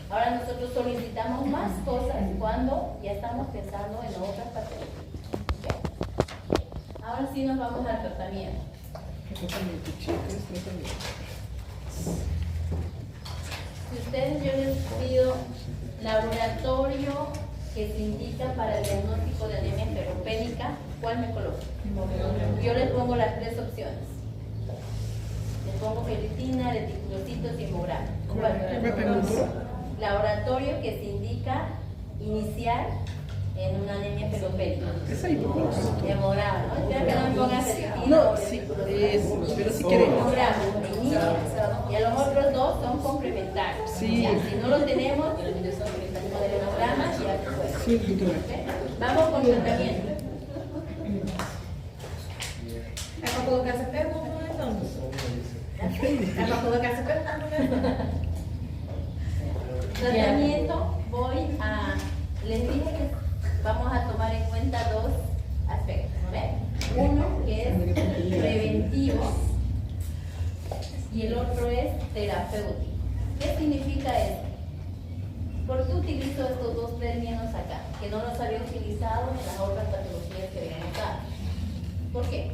Ahora nosotros solicitamos más cosas cuando ya estamos pensando en otras patologías. ¿Ya? Ahora sí nos vamos al tratamiento. Tratamiento, chicos, tratamiento. Si ustedes, yo les pido laboratorio que se indica para el diagnóstico de anemia ferropénica, ¿cuál me coloco? Yo les pongo las tres opciones. Les pongo ferritina, reticulocitos y hemograma. ¿Qué me preguntó? Laboratorio que se indica inicial en una anemia ferropénica. Es ahí, doctor. Hemograma, ¿no? Espero que no me pongan ferritina. No, sí, pero si queremos. Hemograma, inicio. Y a los otros dos son complementarios. Sí. Ya, si no los tenemos, con el hemograma ya se puede. Sí, doctora. ¿Ok? Vamos con tratamiento. É pra colocar essa pergunta, né, então? É pra colocar essa pergunta, né? Tratamiento, les dije que vamos a tomar en cuenta dos aspectos, ¿ve? Uno que es preventivo y el otro es terapéutico. ¿Qué significa esto? ¿Por qué utilizo estos dos términos acá? Que no los había utilizado en las otras patologías que habíamos dado. ¿Por qué?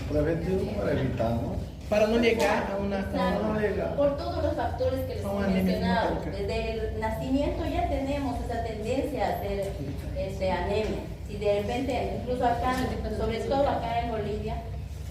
Preventivo para evitar, ¿no? Para no llegar a una... Claro, no llega. por todos los factores que les Son he anemias mencionado. hemolíticas. Desde el nacimiento ya tenemos esa tendencia a hacer anemia. Y de repente, incluso acá, sobre todo acá en Bolivia,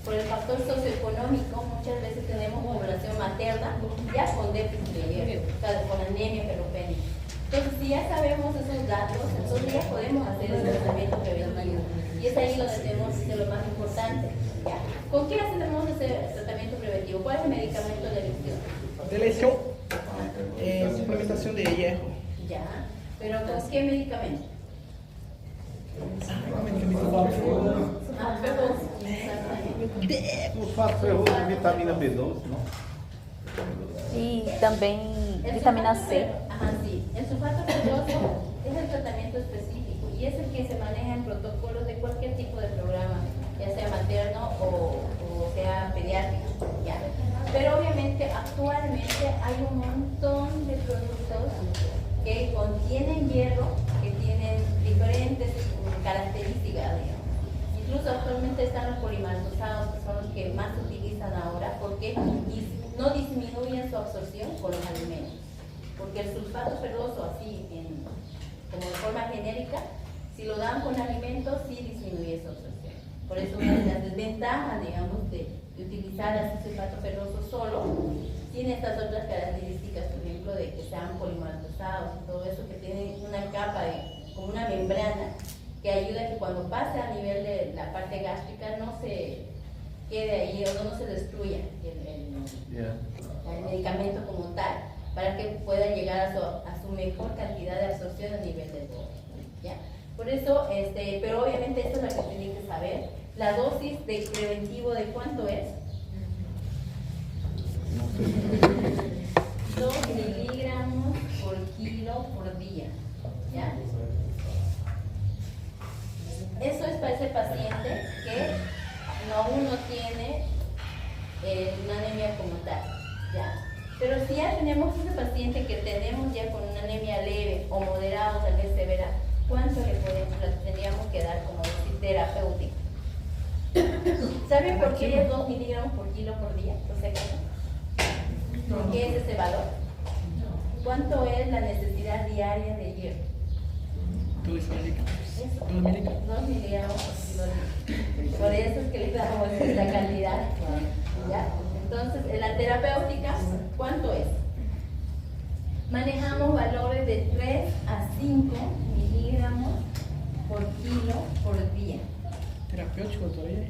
por el factor socioeconómico, muchas veces tenemos población materna ya con déficit de hierro, o sea, con anemia ferropénica. Entonces, si ya sabemos esos datos, entonces ya podemos hacer el tratamiento preventivo. Y es ahí donde tenemos que ser lo más importante. ¿Ya? ¿Con qué hacemos ese tratamiento preventivo? ¿Cuál es el medicamento de elección? De elección, suplementación de hierro. Ya, pero ¿con qué medicamento? Sulfato ferroso e vitamina B12, ¿no? Y también vitamina C. Ajá, sí. El sulfato ferroso es el tratamiento específico y es el que se maneja en protocolos de cualquier tipo de programa, ya sea materno o sea pediátrico. ¿Ya? Pero obviamente actualmente hay un montón de productos que contienen hierro, que tienen diferentes características, digamos. Incluso actualmente están los polimaltosados, que son los que más se utilizan ahora, porque no disminuyen su absorción con los alimentos. Porque el sulfato ferroso, así, como de forma genérica, si lo dan con alimentos, sí disminuye su absorción. Por eso una de las desventajas, digamos, de utilizar así sulfato ferroso solo, tiene estas otras características, por ejemplo, de que sean polimaltosados y todo eso, que tienen una capa, como una membrana, que ayuda a que cuando pase a nivel de la parte gástrica no se quede ahí o no se destruya el medicamento como tal. para que pueda llegar a su mejor cantidad de absorción a nivel del borde, ¿ya? Por eso, pero obviamente esto es lo que tienen que saber. La dosis de preventivo de cuánto es. 2 miligramos por kilo por día, ¿ya? Eso es para ese paciente que aún no tiene una anemia como tal, ¿ya? Pero si ya tenemos ese paciente que tenemos ya con una anemia leve o moderada o tal vez severa, ¿cuánto le tendríamos que dar como dosis terapéutica? ¿Saben por qué es 2 miligramos por kilo por día? ¿Lo sé? ¿Por qué es ese valor? ¿Cuánto es la necesidad diaria de hierro? 2 miligramos. Eso. 2 miligramos. 2 miligramos por kilo día. Por eso es que le damos esta cantidad. ¿Ya? Entonces, en la terapéutica, ¿cuánto es? Manejamos valores de 3 a 5 miligramos por kilo por día. Terapêutico todavía.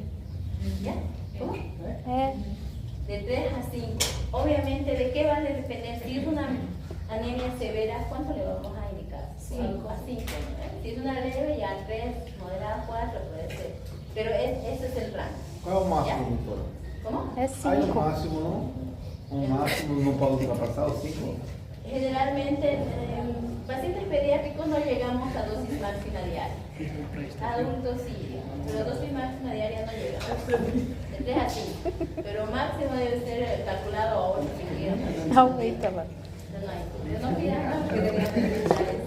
¿Ya? ¿Cómo? É. De 3 a 5. Obviamente, ¿de qué va a depender? Si es una anemia severa, ¿cuánto le vamos a indicar? 5 a 5. Si es una leve, ya 3, moderada 4, puede ser. Pero ese es el rango. Qual é o máximo, ¿Ya? doutora? ¿Cómo? É Aí o 5. máximo não. O máximo não pode ultrapassar os 5? Generalmente, pacientes pediátricos no llegamos a dosis máxima diaria. Adultos sí, pero dosis máxima diaria no llegamos. De 3 a 5. Pero máximo debe ser calculado a 8 miligramos. Aumenta lá. No pidan más que deberían pensar eso.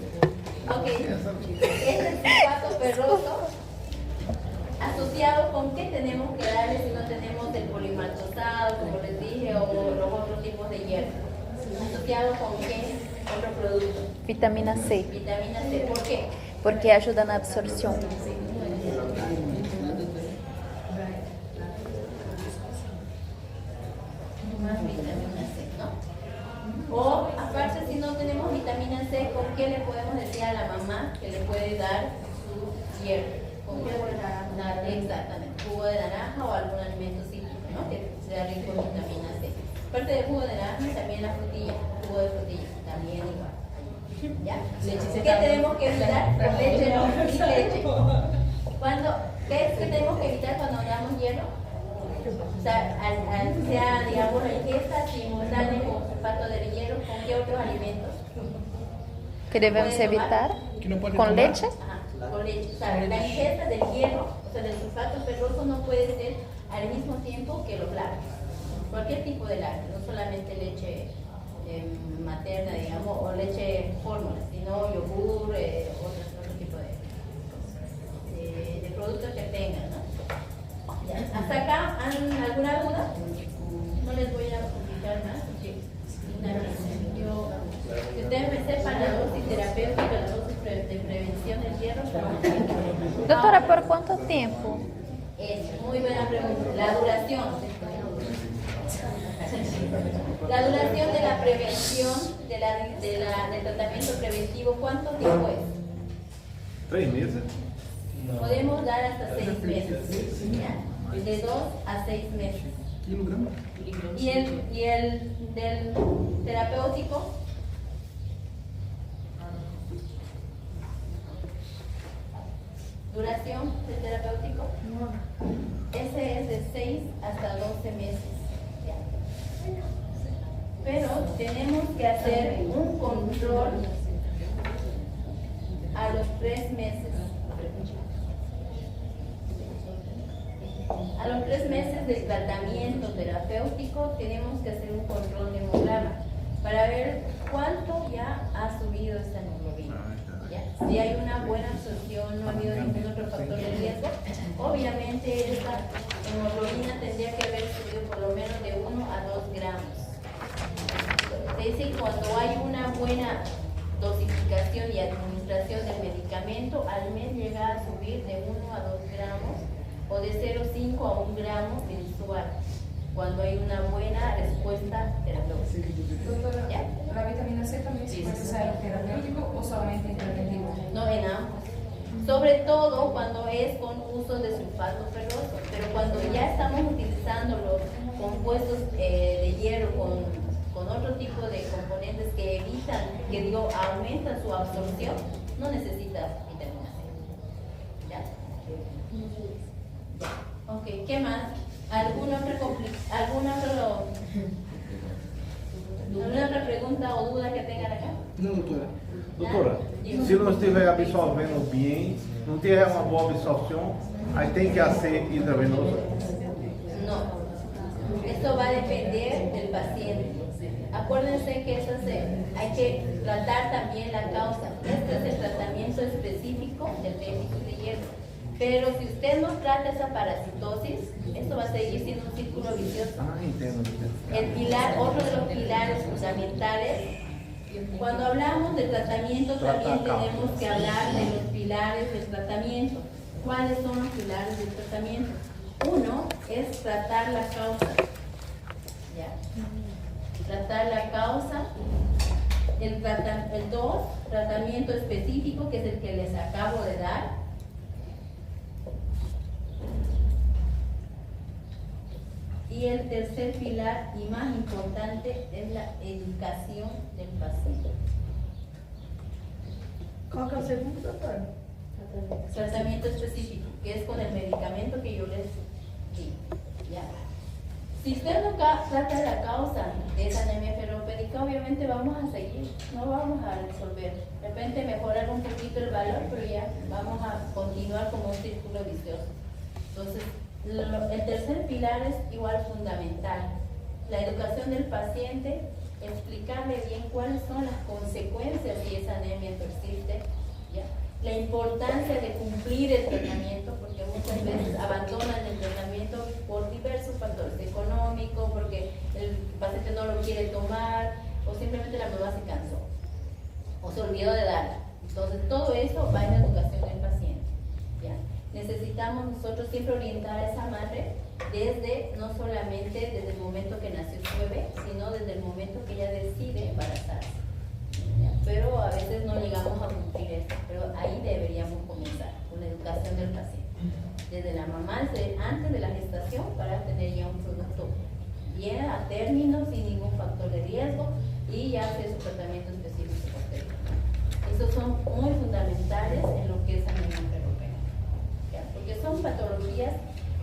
Ok, este es el sulfato ferroso. ¿Asociado con qué tenemos que darle si no tenemos el polimaltosado, como les dije, o los otros tipos de hierro? ¿Asociado con qué otro producto? Vitamina C, Vitamina C. ¿Por qué? porque ajuda na absorção. Más vitamina C, ¿no? O aparte, si no tenemos vitamina C, ¿con qué le podemos decir a la mamá que le puede dar su hierro? ¿Con qué? Exactamente, jugo de naranja o algún alimento cítrico, ¿no? Que sea rico en vitamina C. Aparte del jugo de naranja, también la frutilla, jugo de frutilla, también igual. ¿Ya? ¿Qué tenemos que evitar? Con leche no, sin leche. ¿Qué es que tenemos que evitar cuando damos hierro? O sea, sea, digamos, la ingesta simultánea con sulfato de hierro, ¿con qué otros alimentos? Que devemos ¿Puede tomar? evitar Que no puede com tomar. leche. Ajá, con leche. O sea, la ingesta del hierro, o sea, del sulfato ferroso no puede ser al mismo tiempo que los lácteos. Cualquier tipo de lácteo, no solamente leche materna, digamos, o leche fórmula, sino yogur, otro tipo de productos que tengan, ¿no? Ya. ¿Hasta acá alguna duda? No les voy a complicar más, porque si ustedes me sepan la dosis terapéutica, la dosis de prevención del hierro, Doutora, por quanto tempo? es muy buena pregunta. La duración. La duración de la prevención, del tratamiento preventivo, ¿cuánto tiempo es? 3 meses? Podemos dar hasta 6 meses, ¿ya? De 2 a 6 meses. Quilograma. ¿Y el del terapéutico? ¿Duración del terapéutico? Ese es de 6 hasta 12 meses. ¿Ya? Pero tenemos que hacer un control a los 3 meses. A los 3 meses del tratamiento terapéutico tenemos que hacer un control de hemograma para ver cuánto ya ha subido esta hemoglobina. ¿Ya? Si hay una buena absorción, no ha habido ningún otro factor de riesgo, obviamente esta hemoglobina tendría que haber subido por lo menos de 1 a 2 gramos. Es decir, cuando hay una buena dosificación y administración del medicamento, al mes llega a subir de 1 a 2 gramos o de 0,5 a 1 gramo mensual, cuando hay una buena respuesta terapéutica. Doutora, ¿Ya? la vitamina C también se puede usar en terapéutico o solamente en preventivo. No, en ambos. Sobre todo cuando es con uso de sulfato ferroso, pero cuando ya estamos utilizando los compuestos de hierro con con otro tipo de componentes que evitan, que digo, aumentan su absorción, no necesitas vitamina C. ¿Ya? Ok, ¿qué más? ¿Alguna otra pregunta o duda que tengan acá? No, doutora. Doutora, se não estiver absorvendo bem, não tiver uma boa absorção, aí tem que ser intravenoso. No. Esto va a depender del paciente. Acuérdense que hay que tratar también la causa. Este es el tratamiento específico del déficit de hierro. Pero si usted no trata esa parasitosis, esto va a seguir siendo un círculo vicioso. Ah, entendo. El pilar, otro de los pilares fundamentales, cuando hablamos de tratamiento también tenemos que hablar de los pilares del tratamiento. ¿Cuáles son los pilares del tratamiento? Uno es tratar la causa. ¿Ya? Tratar la causa. El dos, tratamiento específico, que es el que les acabo de dar. Y el tercer pilar y más importante es la educación del paciente. Qual que é o segundo, doutor? Tratamiento específico, que es con el medicamento que yo les di. ¿Ya? Si usted no trata la causa de esa anemia ferropénica, obviamente vamos a seguir, no vamos a resolver. De repente mejorar un poquito el valor, pero ya vamos a continuar como un círculo vicioso. Entonces, el tercer pilar es igual fundamental. La educación del paciente, explicarle bien cuáles son las consecuencias si esa anemia persiste. ¿Ya? La importancia de cumplir el tratamiento, porque muchas veces abandonan el tratamiento por diversos factores económicos, porque el paciente no lo quiere tomar, o simplemente la mamá se cansó, o se olvidó de dar. Entonces, todo eso va en la educación del paciente. ¿Ya? Necesitamos nosotros siempre orientar a esa madre no solamente desde el momento que nació su bebé, sino desde el momento que ella decide embarazarse. ¿Ya? Pero a veces no llegamos a cumplir esto, pero ahí deberíamos comenzar con la educación del paciente. Desde la mamá, antes de la gestación, para tener ya un producto bien a término, sin ningún factor de riesgo, y ya hacer su tratamiento específico posterior. Esos son muy fundamentales en lo que es anemia ferropénica, porque son patologías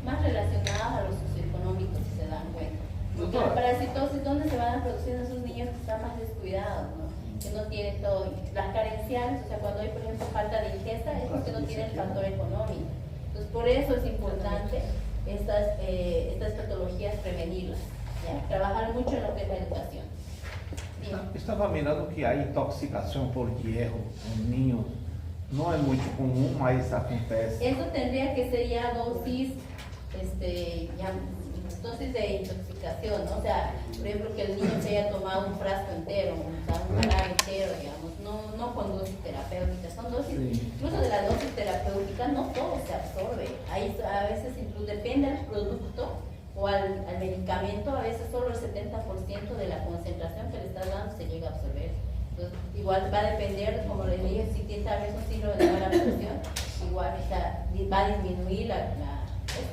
más relacionadas a los socioeconómicos, si se dan cuenta. Porque la parasitosis, ¿dónde se van a producir esos niños que están más descuidados, ¿no? Que no tienen todo? Las carenciales, o sea, cuando hay, por ejemplo, falta de ingesta, es porque no tienen el factor económico. Entonces, por eso es importante estas patologías prevenirlas, ¿ya? Trabajar mucho en lo que es la educación. Estava mirando que a intoxicação por hierro em niños não é muito comum, mas acontece. Eso tendría que ser ya dosis de intoxicación, ¿no? O sea, por ejemplo, que el niño se haya tomado un frasco entero, un jarabe entero, digamos, no con dosis terapéuticas, son dosis, Sí. incluso de la dosis terapéutica no todo se absorbe, ahí a veces incluso depende del producto o al medicamento, a veces solo el 70% de la concentración que le estás dando se llega a absorber. Entonces, igual va a depender, como les dije, si tiene tal vez un síndrome de mala absorción, igual va a disminuir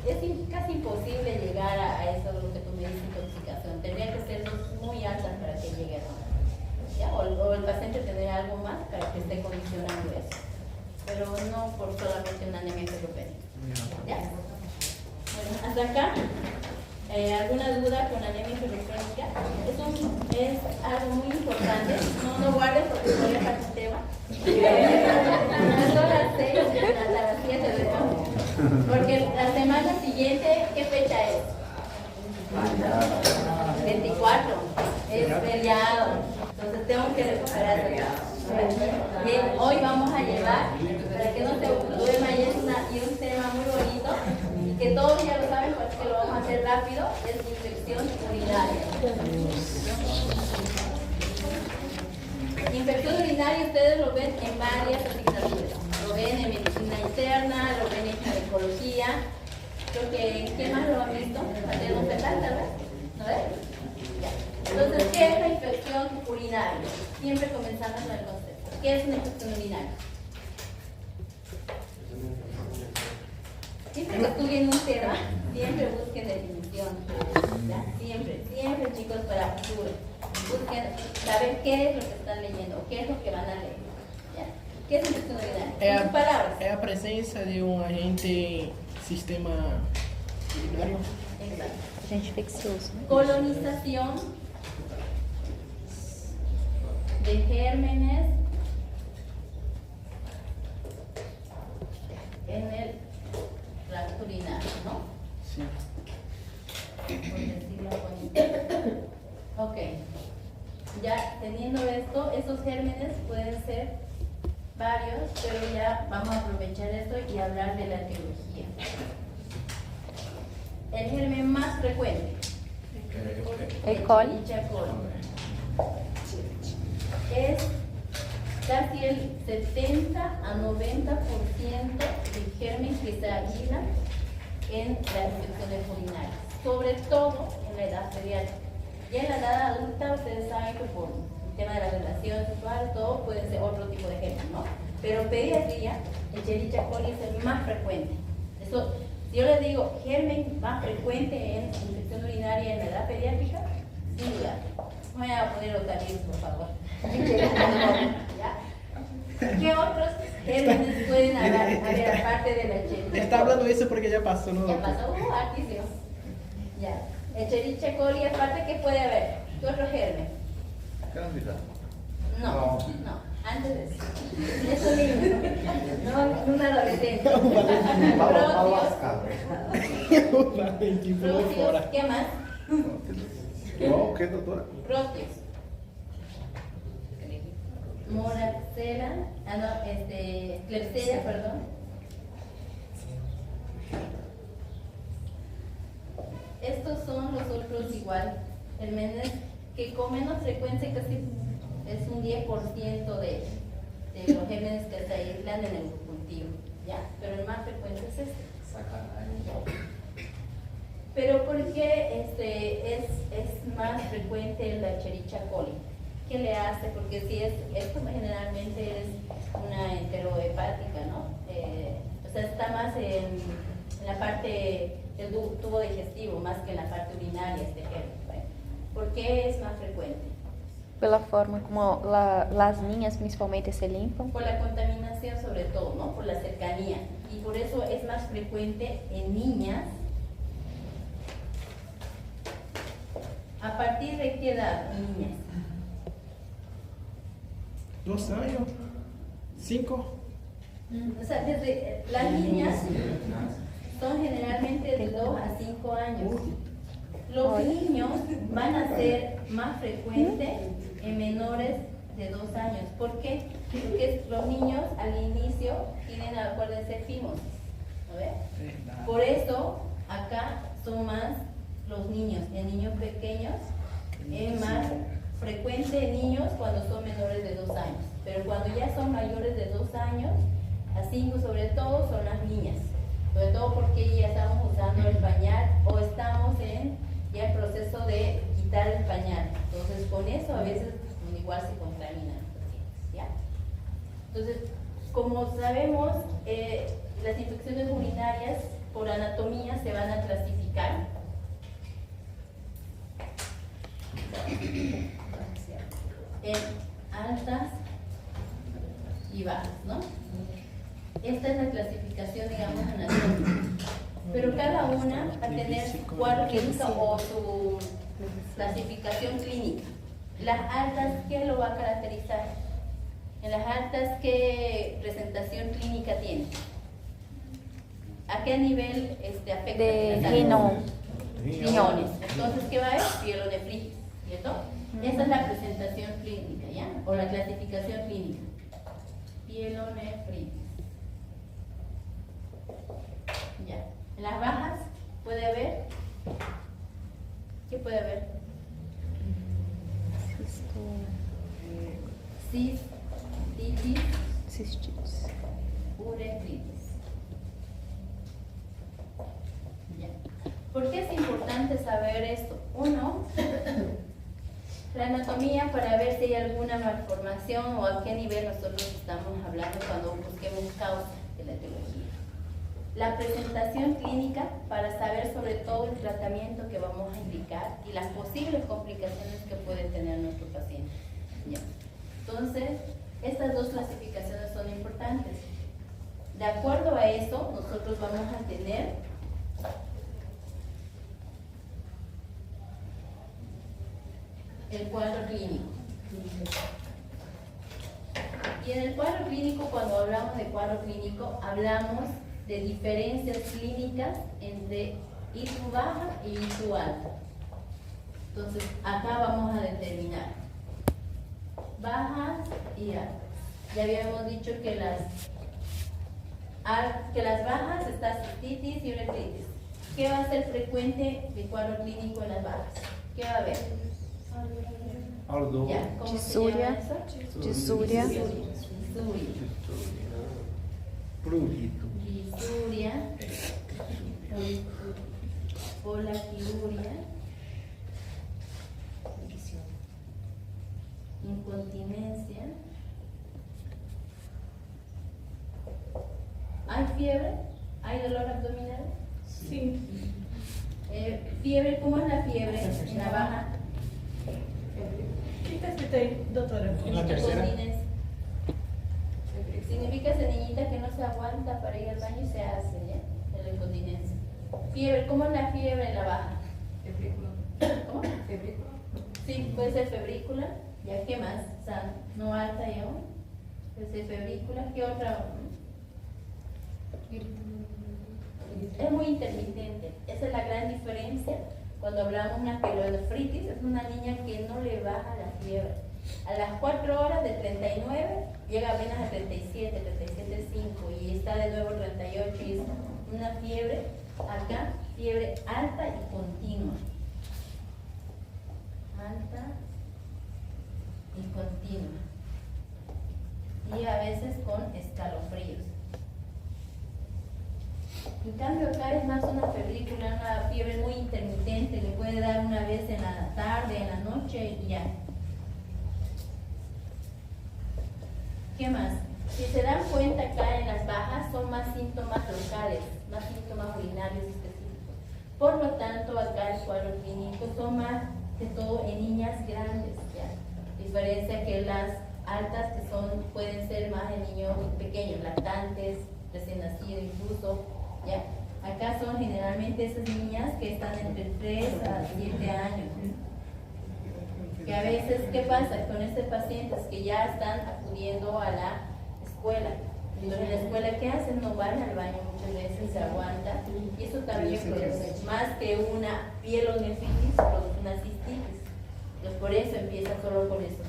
es casi imposible llegar a eso, lo que tú me dices, intoxicación. Tendría que ser dosis muy altas para que llegue a eso. ¿Ya? O el paciente tener algo más para que esté condicionando eso. Pero no por solamente una anemia ferropénica. ¿Ya? Bueno, hasta acá. ¿Alguna duda con anemia ferropénica? Es algo muy importante. No guardes porque voy a dejar el tema. Son las 6 hasta las 7 de la noche. Porque la semana siguiente, ¿qué fecha es? 24. Es feriado. Entonces tengo que recuperar el feriado. Bien, hoy vamos a llevar, para que no se duerma, y un tema muy bonito, y que todos ya lo saben, porque lo vamos a hacer rápido, es infección urinaria. Infección urinaria ustedes lo ven en varias asignaturas. Lo ven en medicina interna, lo ven en ginecología. Creo que, ¿quién más lo ha visto? Patología fetal, tal vez. ¿No ves? Ya. Entonces, ¿qué es la infección urinaria? Siempre comenzando con el concepto. ¿Qué es una infección urinaria? Siempre que estudien un tema, siempre busquen definición. ¿Ya? Siempre, chicos, para futuro. busquen saber qué es lo que están leyendo o qué es lo que van a leer. ¿Ya? ¿Qué es infección urinaria? É En palabras. é a presença de um agente sistema urinário. Exacto. Gente infeccioso, né? Colonización de gérmenes en el tracto urinario, ¿no? Sim. Por decirlo bonito. Ok. Ya teniendo esto, esos gérmenes pueden ser varios, pero ya vamos a aprovechar esto y hablar de la etiología. El germen más frecuente. E. coli. Escherichia coli. Es casi el 70 a 90% del germen que se aísla en las infecciones urinarias, sobre todo en la edad pediátrica. Ya en la edad adulta, ustedes saben que por el tema de las relaciones sexuales, todo puede ser otro tipo de germen, ¿no? Pero pediatría, el Escherichia coli es el más frecuente. Eso, si yo les digo germen más frecuente en infección urinaria en la edad pediátrica, sin duda. Voy a poner otaris, por favor. ¿Ya? ¿Qué otros gérmenes pueden haber aparte de la Escherichia? Está hablando isso porque já passou, não? Ya pasó, hartísimo. Ya. Escherichia coli, aparte, ¿qué puede haber? ¿Qué otro germen? Cândida. No, no, antes de eso. Es un niño, no un adolescente. Mal Protios, lascado. O Valentim pulou protios, fora. ¿qué más? O que, doutora? Protios. Moraxera, Klebsiella, perdón. Estos son los otros igual, gérmenes que con menos frecuencia, casi es un 10% de los gérmenes que se aíslan en el cultivo, ¿ya? Pero el más frecuente es este. Pero ¿por qué es más frecuente la Escherichia coli? ¿Qué le hace? Porque si esto generalmente es una enterohepática, ¿no? O sea, está más en la parte del tubo digestivo, más que en la parte urinaria este germen. ¿Bueno? ¿Por qué es más frecuente? Pela forma como as linhas principalmente se limpam. Por la contaminación sobre todo, ¿no? Por la cercanía. Y por eso es más frecuente en niñas. ¿A partir de qué edad, niñas? 2 anos? 5? O sea, desde las niñas son generalmente de 2 a 5 años. Los niños van a ser más frecuentes en menores de 2 años. ¿Por qué? Porque los niños al inicio tienen, acuérdense, fimosis. ¿No ve? Por eso acá son más los niños. En niños pequeños es más frecuente en niños cuando son menores de 2 años. Pero cuando ya son mayores de 2 años, a 5 sobre todo, son las niñas. Sobre todo porque ya estamos usando el pañal o estamos en ya el proceso de quitar el pañal. Entonces con eso a veces igual se contaminan los pacientes, ¿ya? Entonces, como sabemos, las infecciones urinarias por anatomía se van a clasificar en altas y bajas, ¿no? Esta es la clasificación, digamos, anatómica. Pero cada una va a tener su cuadro clínico o su clasificación clínica. Las altas, ¿qué lo va a caracterizar? En las altas, ¿qué presentación clínica tiene? ¿A qué nivel afecta? De la salud? riñones. Entonces, ¿qué va a haber? Pielonefritis, ¿cierto? Esa es la presentación clínica, ¿ya? O la clasificación clínica. Pielonefritis. Ya. En las bajas puede haber. ¿Qué puede haber? Cistitis, Cistites. uretritis. Ya. ¿Por qué es importante saber esto? Uno, la anatomía para ver si hay alguna malformación o a qué nivel nosotros estamos hablando cuando busquemos causa de la etiología. La presentación clínica para saber sobre todo el tratamiento que vamos a indicar y las posibles complicaciones que puede tener nuestro paciente. ¿Ya? Entonces, estas dos clasificaciones son importantes. De acuerdo a eso, nosotros vamos a tener el cuadro clínico. Y en el cuadro clínico, cuando hablamos de cuadro clínico, hablamos de diferencias clínicas entre ITU baja y ITU alta. Entonces, acá vamos a determinar bajas y altas. Ya habíamos dicho que las bajas está cistitis y uretritis. ¿Qué va a ser frecuente de cuadro clínico en las bajas? ¿Qué va a haber? Ardor. Ya, ¿cómo Disuria. se llama eso? Disuria. Prurito. Disuria, polaquiuria, incontinencia. ¿Hay fiebre? ¿Hay dolor abdominal? Sí. ¿Fiebre? ¿Cómo es la fiebre en la baja? ¿Qué está escrito ahí, doctora? En la tercera. Incontinencia. Significa esa niñita que no se aguanta para ir al baño y se hace, ¿ya? De la incontinencia. Fiebre, ¿cómo es la fiebre en la baja? ¿Cómo? Sí, puede ser febrícula. ¿Ya qué más? O sea, no alta y aún. Puede ser febrícula. ¿Qué otra? Es muy intermitente. Esa es la gran diferencia. Cuando hablamos de una pielonefritis, es una niña que no le baja la fiebre. A las 4 horas de 39 llega apenas a 37, 37,5 y está de nuevo 38 y es una fiebre, acá, fiebre alta y continua. Alta y continua. Y a veces con escalofríos. En cambio acá es más una febrícula, una fiebre muy intermitente, le puede dar una vez en la tarde, en la noche y ya. ¿Qué más? Si se dan cuenta acá en las bajas son más síntomas locales, más síntomas urinarios específicos. Por lo tanto, acá el cuadro clínico son más que todo en niñas grandes, ¿ya? Diferencia que las altas que pueden ser más en niños pequeños, lactantes, recién nacidos incluso, ¿ya? Acá son generalmente esas niñas que están entre 3 a 7 años. Que a veces, ¿qué pasa con estos pacientes que ya están acudiendo a la escuela? Entonces, en la escuela, ¿qué hacen? No van al baño muchas veces, se aguantan. Y eso también puede ser más que una pielonefritis, produce una cistitis. Entonces, por eso empieza solo con eso.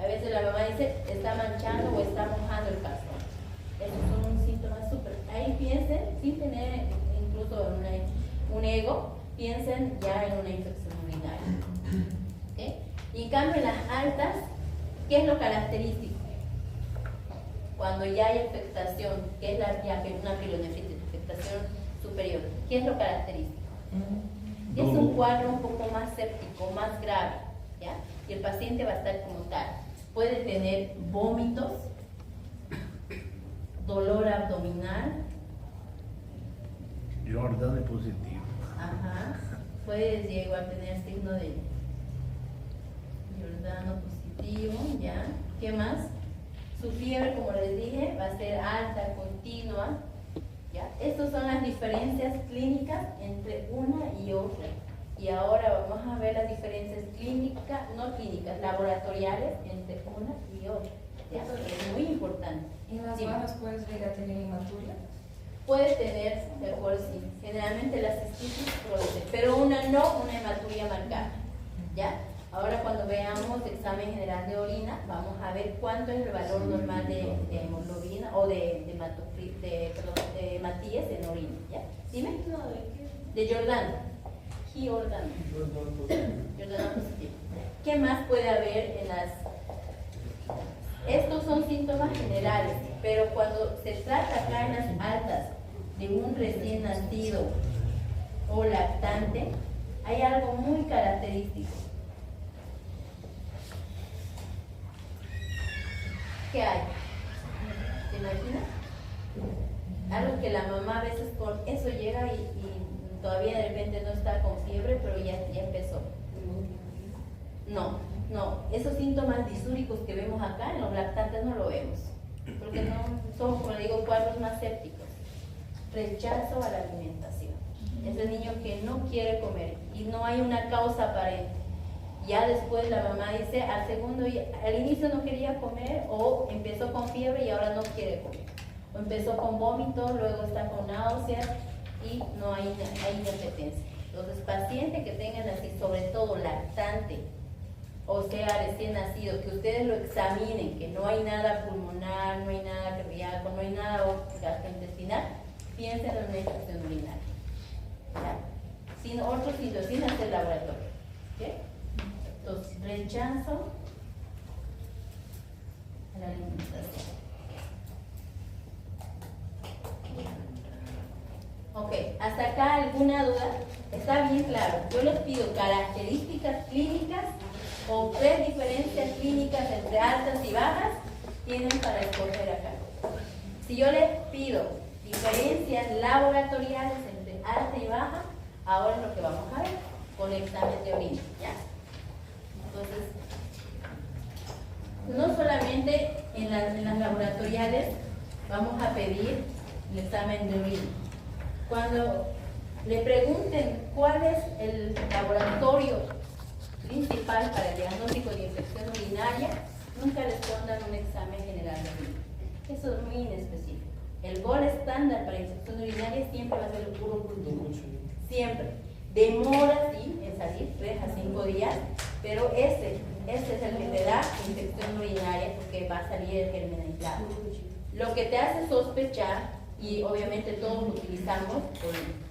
A veces la mamá dice, está manchando o está mojando el calzón. Esos son síntomas súper. Ahí piensen, sin tener incluso un ego, piensen ya en una infección urinaria. ¿Okay? Y en cambio en las altas, ¿qué es lo característico? Cuando ya hay afectación, que es una pielonefritis, afectación superior, ¿qué es lo característico? Es un cuadro un poco más séptico, más grave, ¿ya? Y el paciente va a estar como tal. Puede tener vómitos, dolor abdominal. Jordan es positivo. Ajá. Puede igual tener signo de Giordano positivo, ¿ya? ¿Qué más? Su fiebre, como les dije, va a ser alta, continua, ¿ya? Estas son las diferencias clínicas entre una y otra. Y ahora vamos a ver las diferencias clínicas, no clínicas, laboratoriales entre una y otra. ¿Ya? Es muy importante. ¿En las Dime. bajas puedes llegar a tener hematuria? Puede tener, de acuerdo, sí. Generalmente la cistitis produce, pero una hematuria marcada, ¿ya? Ahora cuando veamos examen general de orina, vamos a ver cuánto es el valor normal de hemoglobina o de hematíes en orina, ¿ya? Dime. De Giordano. Giordano positivo. ¿Qué más puede haber en las... Estos son síntomas generales, pero cuando se trata acá en las altas de un recién nacido o lactante, hay algo muy característico. ¿Qué hay? ¿Te imaginas? Algo que la mamá a veces con eso llega y todavía de repente no está con fiebre, pero ya empezó. No, esos síntomas disúricos que vemos acá en los lactantes no lo vemos, porque no son, como le digo, cuadros más sépticos. Rechazo a la alimentación. Es el niño que no quiere comer y no hay una causa aparente. Ya después la mamá dice, al inicio no quería comer, o empezó con fiebre y ahora no quiere comer. O empezó con vómito, luego está con náuseas y no hay inapetencia. Entonces, pacientes que tengan así, sobre todo lactante, o sea, recién nacido, que ustedes lo examinen, que no hay nada pulmonar, no hay nada cardíaco, no hay nada gastrointestinal, piensen en una infección urinaria. ¿Ya? Sin otros sitios, sin hacer laboratorio. ¿Okay? Entonces, rechazo a la alimentación. Ok, ¿hasta acá alguna duda? Está bien claro. Yo les pido características clínicas o 3 diferencias clínicas entre altas y bajas, tienen para escoger acá. Si yo les pido diferencias laboratoriales entre alta y baja, ahora es lo que vamos a ver con el examen de orina, ¿ya? Entonces, no solamente en las laboratoriales vamos a pedir el examen de orina. Cuando le pregunten cuál es el laboratorio principal para el diagnóstico de infección urinaria, nunca les pongan un examen general de orina. Eso es muy inespecífico. El gol estándar para infección urinaria siempre va a ser el urocultivo. Siempre. Demora, sí, en salir 3 a 5 días, pero ese es el que te da infección urinaria porque va a salir el germen aislado. Lo que te hace sospechar, y obviamente todos lo utilizamos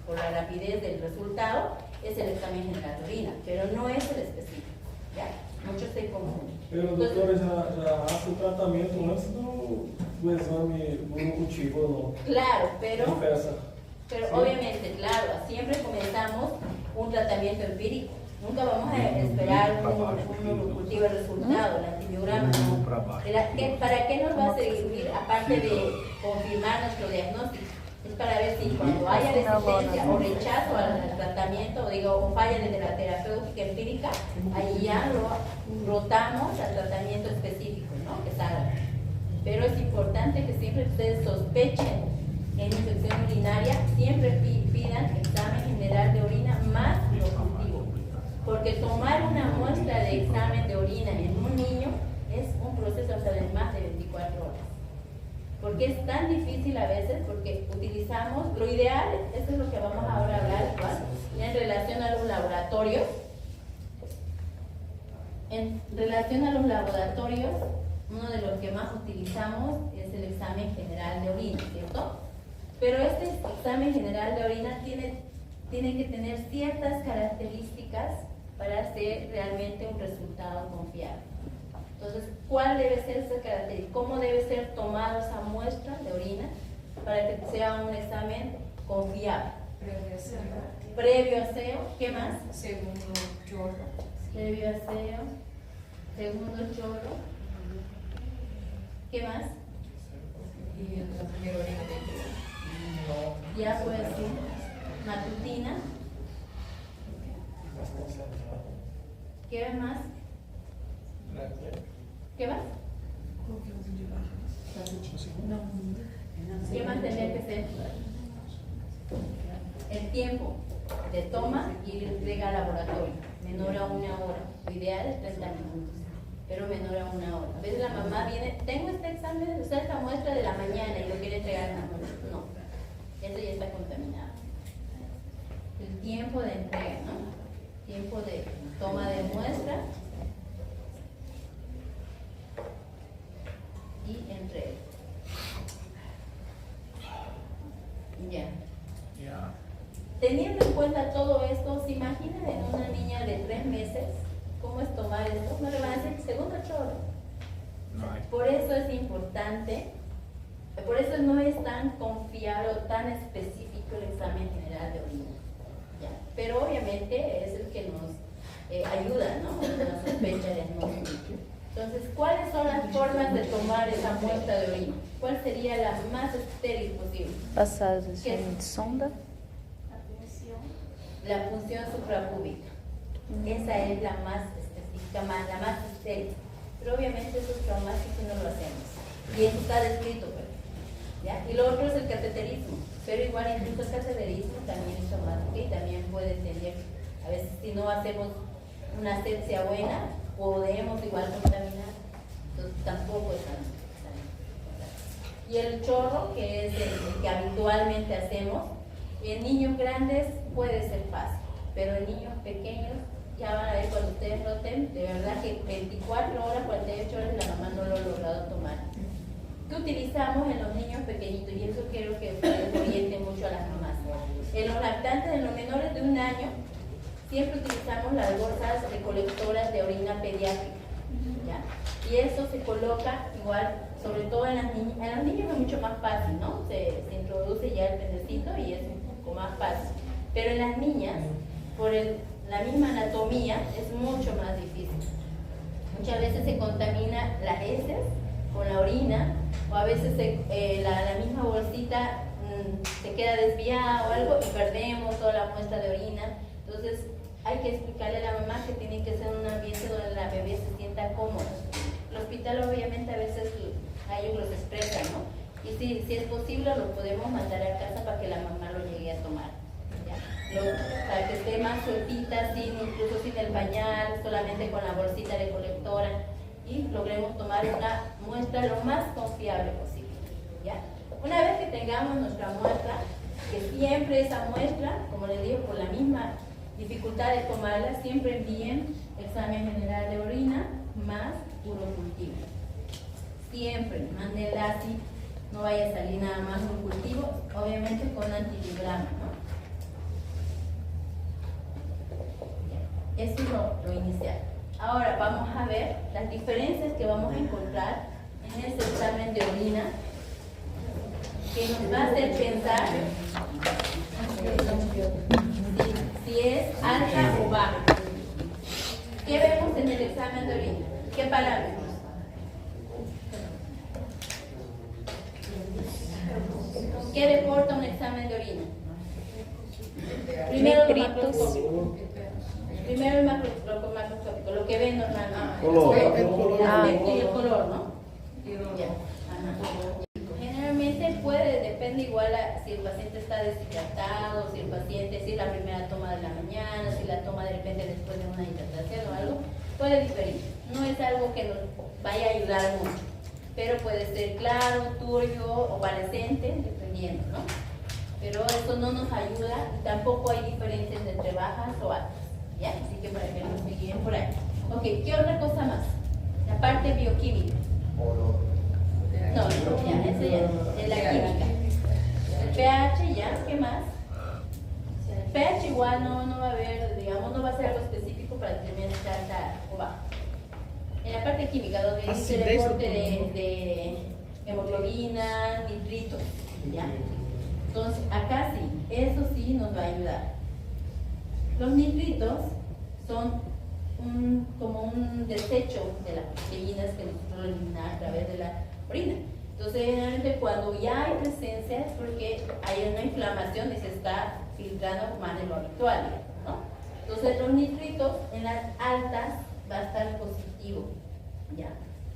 por la rapidez del resultado, es el examen general de orina, pero no es el específico. ¿Ya? Muchos se confunden. Pero, doutora, já hace o tratamento antes do exame urocultivo ou não? Claro, pero Sí. obviamente, claro, siempre comenzamos un tratamiento empírico. Nunca vamos a esperar un cultivo de resultado, el antibiograma, no. ¿Para qué nos va a servir, aparte de confirmar nuestro diagnóstico? Es para ver si cuando haya resistencia o rechazo al tratamiento, o falla de la terapéutica empírica, ahí ya lo rotamos al tratamiento específico, ¿no? Que salga. Pero es importante que siempre ustedes sospechen en infección urinaria, siempre pidan examen general de orina más urocultivo. Porque tomar una muestra de examen de orina en un niño es un proceso hasta de más de 24 horas. Porque es tan difícil a veces, porque utilizamos, lo ideal, eso es lo que vamos ahora a hablar igual, en relación a los laboratorios. En relación a los laboratorios, uno de los que más utilizamos es el examen general de orina, ¿cierto? Pero este examen general de orina tiene que tener ciertas características para ser realmente un resultado confiable. Entonces, ¿cuál debe ser esa característica? ¿Cómo debe ser tomada esa muestra de orina para que sea un examen confiable? Previo aseo, ¿qué más? Segundo chorro. Previo aseo, segundo chorro, ¿qué más? Y la primera orina del día. Ya puede ser matutina. ¿Qué más? ¿Qué más? ¿Qué más tendría que ser? El tiempo de toma y de entrega al laboratorio, menor a 1 hora. Lo ideal es 30 minutos, pero menor a 1 hora. A veces la mamá viene, tengo este examen, esta muestra de la mañana y lo quiere entregar en la noche. No, eso ya está contaminado. El tiempo de entrega, ¿no? Tiempo de toma de muestra y entrega. Ya. Teniendo en cuenta todo esto, ¿se imaginan en una niña de 3 meses cómo es tomar esto? No le van a decir segundo chorro. Por eso es importante, por eso no es tan confiable o tan específico el examen general de orina. ¿Ya? Pero obviamente es el que nos ayuda, ¿no? En la sospecha de diagnóstico. Entonces, ¿cuáles son las formas de tomar esa muestra de orina? ¿Cuál sería la más estéril posible? Passagem ¿Qué? de sonda. La punción suprapúbica. Esa es la más específica, la más estéril. Pero obviamente eso es traumático y no lo hacemos. Y eso está descrito, ¿ya? Y lo otro es el cateterismo. Pero igual incluso el cateterismo también es traumático y también puede tener, a veces si no hacemos una asepsia buena, podemos igual contaminar. Entonces tampoco es tan importante. Y el chorro, que es el que habitualmente hacemos, en niños grandes puede ser fácil, pero en niños pequeños ya van a ver cuando ustedes noten, de verdad que 24 horas, 48 horas la mamá no lo ha logrado tomar. ¿Qué utilizamos en los niños pequeñitos? Y eso quiero que ustedes orienten mucho a las mamás. En los lactantes, en los menores de 1 año, siempre utilizamos las bolsas recolectoras de orina pediátrica, ¿ya? Y eso se coloca igual, sobre todo en las niñas. En los niños es mucho más fácil, ¿no? Se introduce ya el pendecito y es un poco más fácil. Pero en las niñas, por la misma anatomía, es mucho más difícil. Muchas veces se contamina las heces con la orina, o a veces la misma bolsita se queda desviada o algo y perdemos toda la muestra de orina. Entonces hay que explicarle a la mamá que tiene que ser un ambiente donde la bebé se sienta cómoda. El hospital obviamente a veces a ellos los expresan, ¿no? Y si es posible lo podemos mandar a casa para que la mamá lo llegue a tomar, ¿ya? Para que esté más sueltita, incluso sin el pañal, solamente con la bolsita recolectora, y logremos tomar una muestra lo más confiable posible, ¿ya? Una vez que tengamos nuestra muestra, que siempre esa muestra, como les digo, por la misma dificultad de tomarla, siempre envíen examen general de orina más urocultivo. Siempre, mándenla así, no vaya a salir nada más urocultivo, obviamente con antivibrama, ¿no? Eso es lo inicial. Ahora vamos a ver las diferencias que vamos a encontrar en este examen de orina, que nos va a hacer pensar si es alta o baja. ¿Qué vemos en el examen de orina? ¿Qué parámetros? ¿Qué reporta un examen de orina? Primero lo macroscópico. Primero el macroscópico, lo que ven normalmente. El aspecto y el color, ¿no? Ya. Ajá. Generalmente depende igual si el paciente está deshidratado, si el paciente, si es la primera toma de la mañana, si la toma de repente después de una hidratación o algo, puede diferir. No es algo que nos vaya a ayudar mucho, pero puede ser claro, turbio, opalescente, dependiendo, ¿no? Pero eso no nos ayuda, tampoco hay diferencias entre bajas o altas, ¿ya? Así que para que nos siguen por ahí. Ok, ¿qué otra cosa más? La parte bioquímica. No, ya, eso ya es la química. El pH, ya, ¿qué más? El pH igual no va a haber, digamos, no va a ser algo específico para determinar si alta o baja. En la parte química, donde dice el reporte de hemoglobina, nitritos, ¿ya? Entonces, acá sí, eso sí nos va a ayudar. Los nitritos son como un desecho de las proteínas que nosotros eliminamos a través de la orina. Entonces, generalmente cuando ya hay presencia es porque hay una inflamación y se está filtrando más de lo habitual, ¿no? Entonces, los nitritos en las altas va a estar positivo, ¿ya?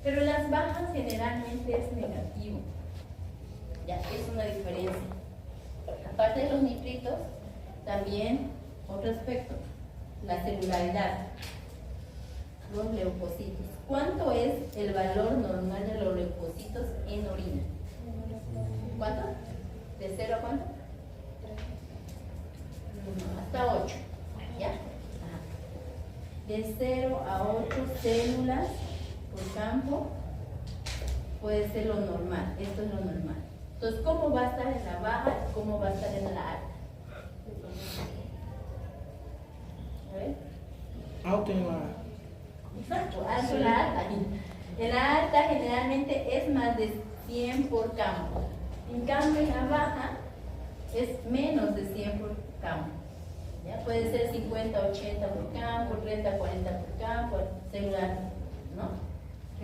Pero en las bajas generalmente es negativo, ¿ya? Es una diferencia. Aparte de los nitritos, también otro aspecto, la celularidad, los leucocitos. ¿Cuánto es el valor normal de los leucocitos en orina? ¿Cuánto? ¿De 0 a cuánto? Hasta 8, ¿ya? Ajá. De 0 a 8 células por campo puede ser lo normal, esto es lo normal. Entonces, ¿cómo va a estar en la baja y cómo va a estar en la alta? A ver. Alto en la... Exacto, alto en la alta. En la alta generalmente es más de 100 por campo. En cambio, en la baja es menos de 100 por campo. ¿Ya? Puede ser 50, 80 por campo, 30, 40 por campo, celular, ¿no?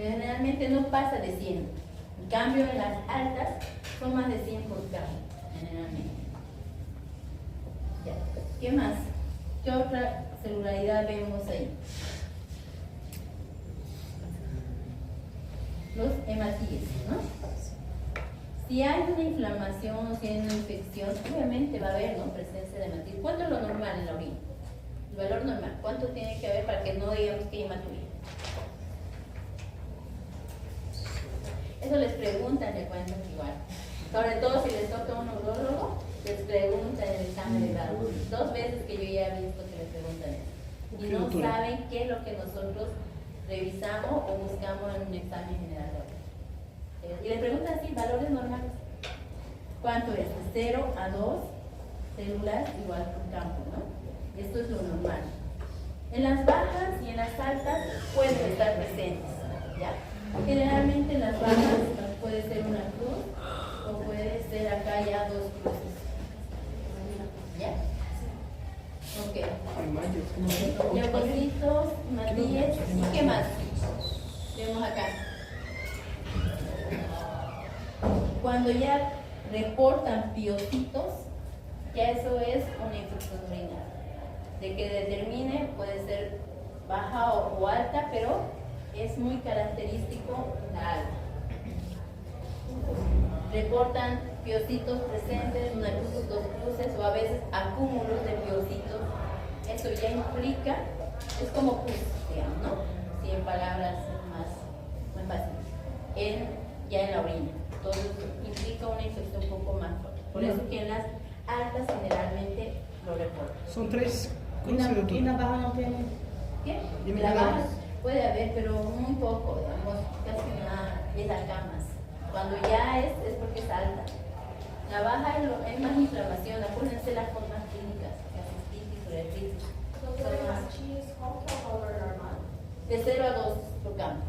Generalmente no pasa de 100. En cambio, en las altas son más de 100 por gramo, generalmente. Ya. ¿Qué más? ¿Qué otra celularidad vemos ahí? Los hematíes, ¿no? Si hay una inflamación o si hay una infección, obviamente va a haber, ¿no?, presencia de hematíes. ¿Cuánto es lo normal en la orina? El valor normal. ¿Cuánto tiene que haber para que no digamos que hay hematuria? Eso les preguntan, le cuentan igual. Sobre todo si les toca a un neurólogo, les preguntan el examen de grado. 2 veces que yo ya he visto que les preguntan eso. Y no saben qué es lo que nosotros revisamos o buscamos en un examen general. Y le preguntan así, valores normales. ¿Cuánto es? De 0 a 2 células igual por campo, ¿no? Esto es lo normal. En las bajas y en las altas pueden estar presentes, ¿ya? Generalmente en las bajas puede ser una cruz o puede ser acá ya 2 cruces. ¿Ya? Ok. Leucocitos, hematíes, ¿y qué más? Vemos acá. Cuando ya reportan piocitos, ya eso es una infección urinaria. De que determine, puede ser baja o alta, pero es muy característico la alta. Reportan piocitos presentes, una cruz, 2 cruces o a veces acúmulos de piocitos. Eso ya implica, es como pus, digamos, ¿no? Si en palabras más fáciles, ya en la orina. Entonces implica una infección un poco más fuerte. Por eso que en las altas generalmente lo reportan. Son 3 Y la baja no tiene. ¿Qué? La baja puede haber, pero muy poco, digamos, casi nada, es acá más. Cuando ya es porque es alta. La baja es más inflamación, acuérdense las formas clínicas, gastritis, uretritis. De 0 a 2 por campo.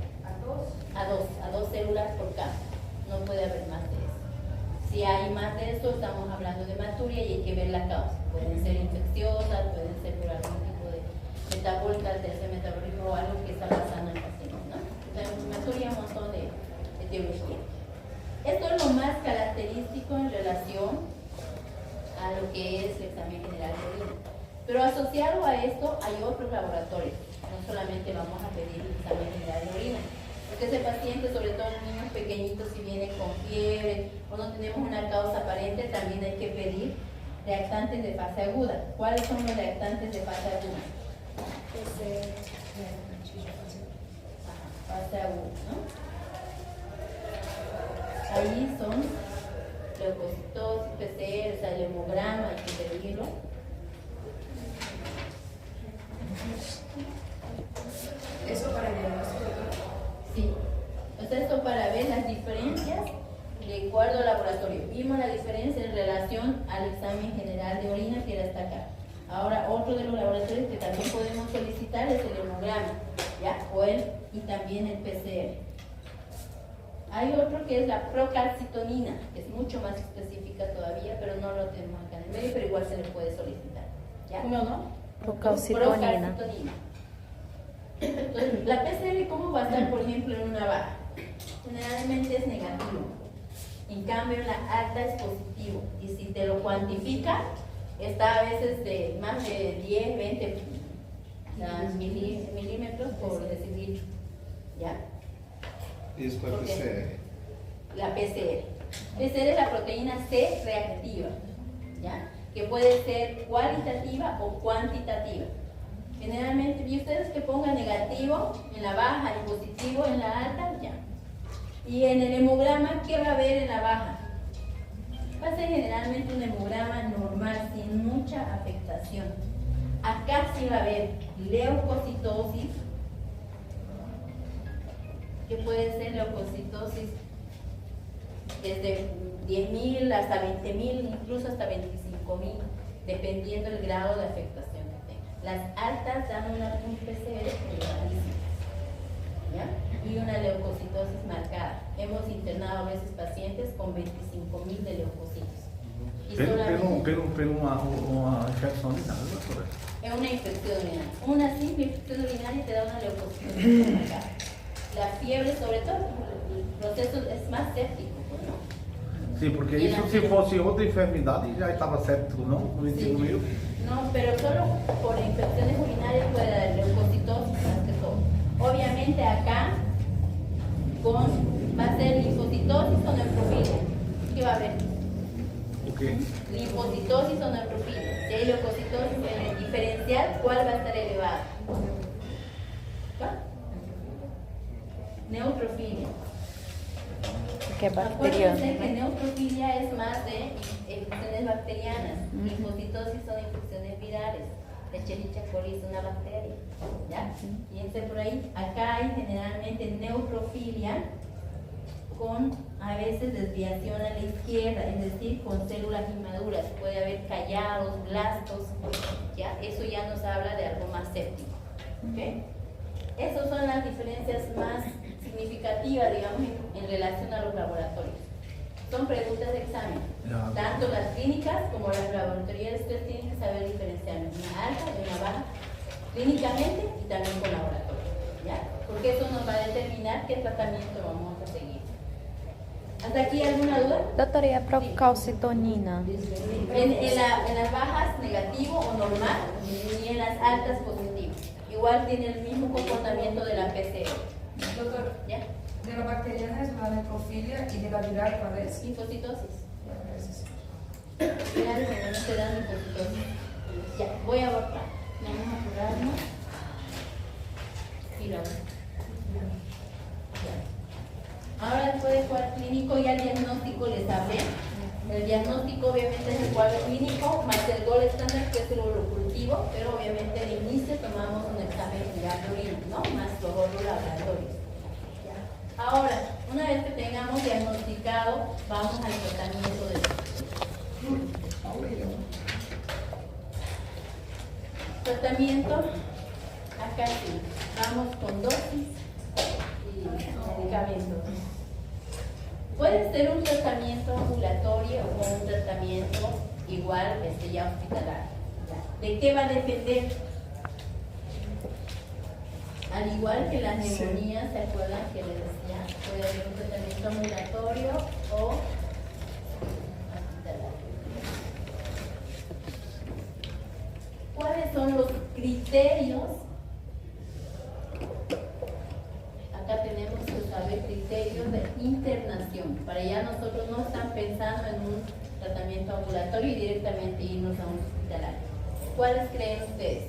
A 2 células por campo. No puede haber más de eso. Si hay más de eso, estamos hablando de hematuria y hay que ver la causa. Pueden ser infecciosas, pueden ser por algún tipo de metabólica, tercer metabolismo o algo que está pasando en el paciente, ¿no? Entonces, hematuria, un montón de etiología. Esto es lo más característico en relación a lo que es el examen general de orina. Pero asociado a esto hay otros laboratorios. No solamente vamos a pedir el examen general de orina. Porque ese paciente, sobre todo en niños pequeñitos, si viene con fiebre o no tenemos una causa aparente, también hay que pedir reactantes de fase aguda. ¿Cuáles son los reactantes de fase aguda? Fase aguda, ¿no? Ahí son leucocitosis, PCR, o sea, el hemograma, hay que pedirlo. Eso para el diagnóstico. Sí, o sea, esto para ver las diferencias de acuerdo al laboratorio. Vimos la diferencia en relación al examen general de orina que era hasta acá. Ahora, otro de los laboratorios que también podemos solicitar es el hemograma, ¿ya? Y también el PCR. Hay otro que es la procalcitonina, que es mucho más específica todavía, pero no lo tenemos acá en el medio, pero igual se le puede solicitar, ¿ya? ¿Cómo no? Procalcitonina. Entonces, la PCR, ¿cómo va a estar, por ejemplo, en una baja? Generalmente es negativo. En cambio, en la alta es positivo. Y si te lo cuantifica, está a veces de más de 10, 20 milímetros por decilitro. ¿Ya? Isso é Porque PCR. La PCR. PCR es la proteína C reactiva, ¿ya? Que puede ser cualitativa o cuantitativa. Generalmente, y ustedes que pongan negativo en la baja y positivo en la alta, ya. Y en el hemograma, ¿qué va a haber en la baja? Va a ser generalmente un hemograma normal, sin mucha afectación. Acá sí va a haber leucocitosis, que puede ser leucocitosis desde 10.000 hasta 20.000, incluso hasta 25.000, dependiendo del grado de afectación que tenga. Las altas dan un PCR elevadísimo, ¿ya? Y una leucocitosis marcada. Hemos internado a veces pacientes con 25.000 de leucocitos. Y Pelo uma infecção urinária, doutora. es una infección urinaria. Una simple infección urinaria te da una leucocitosis marcada. la fiebre, sobre todo, el proceso es más séptico, ¿no? Sí, porque isso se fosse outra enfermidade já estava séptico, não? No Sí. 25.000. No, pero solo por infecciones urinarias puede dar leucocitosis más que todo. Obviamente acá va a ser linfocitosis o neutropenia. ¿Qué va a haber? O quê? Linfocitosis o neutropenia. Si hay leucocitosis, en el diferencial, ¿cuál va a estar elevado? ¿Cuál? Neutrofilia. Que é bacteriana, Acuérdense que né? neutrofilia es más de infecciones bacterianas. Linfocitosis son infecciones virales. Escherichia coli es una bacteria. ¿Ya? Fíjense por ahí. Acá hay generalmente neutrofilia con a veces desviación a la izquierda, es decir, con células inmaduras. Puede haber callados, blastos. ¿Ya? Eso ya nos habla de algo más séptico. ¿Ok? Esas son las diferencias más significativas, digamos, en relación a los laboratorios. Son preguntas de examen. Ya. Tanto las clínicas como las laboratoriales, ustedes tienen que saber diferenciar una alta de una baja clínicamente y también con laboratorio. ¿Ya? Porque eso nos va a determinar qué tratamiento vamos a seguir. ¿Hasta aquí alguna duda? Doutora, e a procalcitonina? En las bajas negativo o normal y en las altas positivo. Igual tiene el mismo comportamiento de la PCR. Doctor, ¿Ya? de la bacteriana es la neutrofilia y de la viral, ¿cuál es? Linfocitosis. Gracias. Claro que no te dan linfocitosis. Ya, voy a abortar. Vamos a curarnos. Y luego. Ya. Ahora después del cuadro clínico ya el diagnóstico les hablé. El diagnóstico obviamente es el cuadro clínico más el gol estándar que es el cultivo, pero obviamente al inicio tomamos un examen general de orina, ¿no? Más los otros laboratorios. ¿Ya? Ahora, una vez que tengamos diagnosticado, vamos al tratamiento del tratamiento. Acá sí, vamos con dosis y medicamentos. Puede ser un tratamiento ambulatorio o un tratamiento igual ya hospitalario. ¿Ya? ¿De qué va a depender? Al igual que las neumonías, ¿se acuerdan que les decía? Puede haber un tratamiento ambulatorio o hospitalario. ¿Cuáles son los criterios? Acá tenemos que saber criterios de internación. Para ya nosotros no están pensando en un tratamiento ambulatorio y directamente irnos a un hospitalario. ¿Cuáles creen ustedes?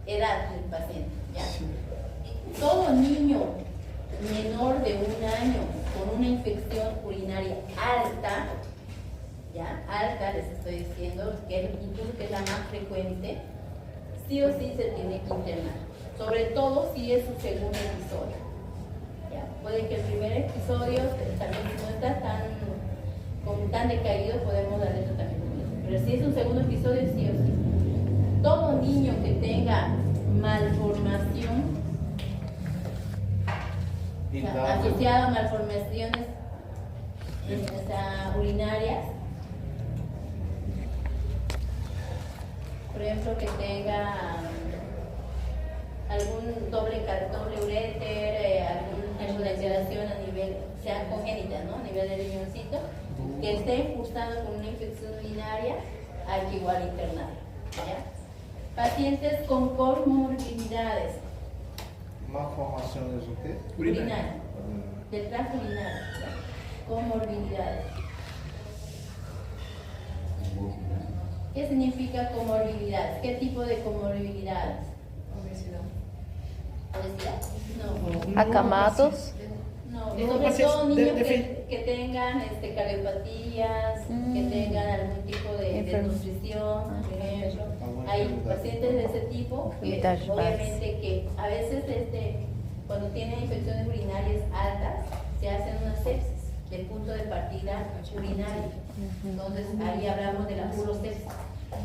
Edad del paciente, ¿ya? Todo niño menor de 1 año con una infección urinaria alta, ¿ya? Alta, les estoy diciendo, que incluso que es la más frecuente, sí o sí se tiene que internar. Sobre todo si es su segundo episodio. ¿Ya? Puede que el primer episodio, también si no está tan decaído, podemos darle tratamiento. Pero si es un segundo episodio, sí o sí. Todo niño que tenga malformación, asociada a malformaciones urinarias, por ejemplo, que tenga algún doble uréter, alguna alteración a nivel, sea congénita, ¿no? A nivel del riñoncito, que esté cursando con una infección urinaria, hay que igual internar. ¿Ya? Pacientes con comorbilidades. Malformações o quê? Urinaria. Del tracto urinario. Comorbilidades. ¿Qué significa comorbilidades? ¿Qué tipo de comorbilidades? Obesidad. ¿Obesidad? No. Acamados. No, No, sobre pacientes todo niños de que tengan cardiopatías, que tengan algún tipo de desnutrición, por ejemplo. Hay pacientes de ese tipo que Enfermedades obviamente que a veces cuando tienen infecciones urinarias altas se hacen una sepsis de punto de partida urinario. Entonces ahí hablamos de la urosepsis.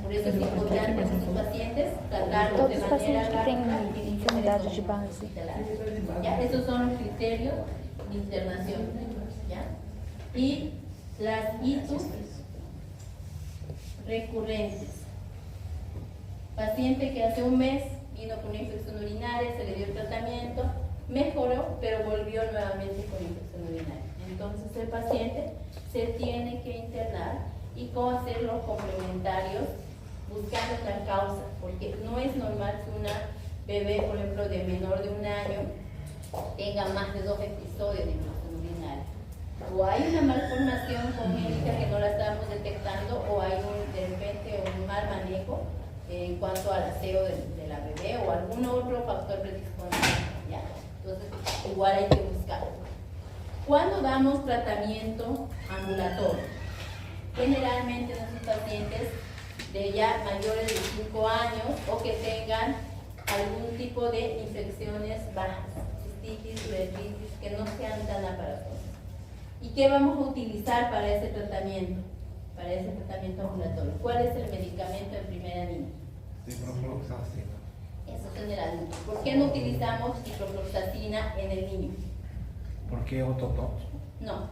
Por eso es importante a estos pacientes tratarlos Todos de os manera pacientes que têm rápida y enfermedades de base. hospitalaria. ¿Ya? Esos son los criterios de internación. ¿Ya? Y las ITUS recurrentes. Paciente que hace un mes vino con una infección urinaria, se le dio el tratamiento, mejoró, pero volvió nuevamente con infección urinaria. Entonces el paciente se tiene que internar y cómo hacer los complementarios buscando la causa, porque no es normal que una bebé, por ejemplo, de menor de 1 año, tenga más de 2 episodios de infección urinaria. O hay una malformación congénita que no la estamos detectando, o hay de repente un mal manejo en cuanto al aseo de la bebé o algún otro factor predisponente, ¿ya? Entonces, igual hay que buscar. ¿Cuándo damos tratamiento ambulatorio? Generalmente en nuestros pacientes de ya mayores de 5 años o que tengan algún tipo de infecciones bajas, cistitis, uretritis, que no sean tan aparatosas. ¿Y qué vamos a utilizar para ese tratamiento? Para ese tratamiento ambulatorio. ¿Cuál es el medicamento en primera línea? Ciprofloxacina. Eso generalmente. ¿Por qué no utilizamos ciprofloxacina en el niño? ¿Por qué ototóxico? No.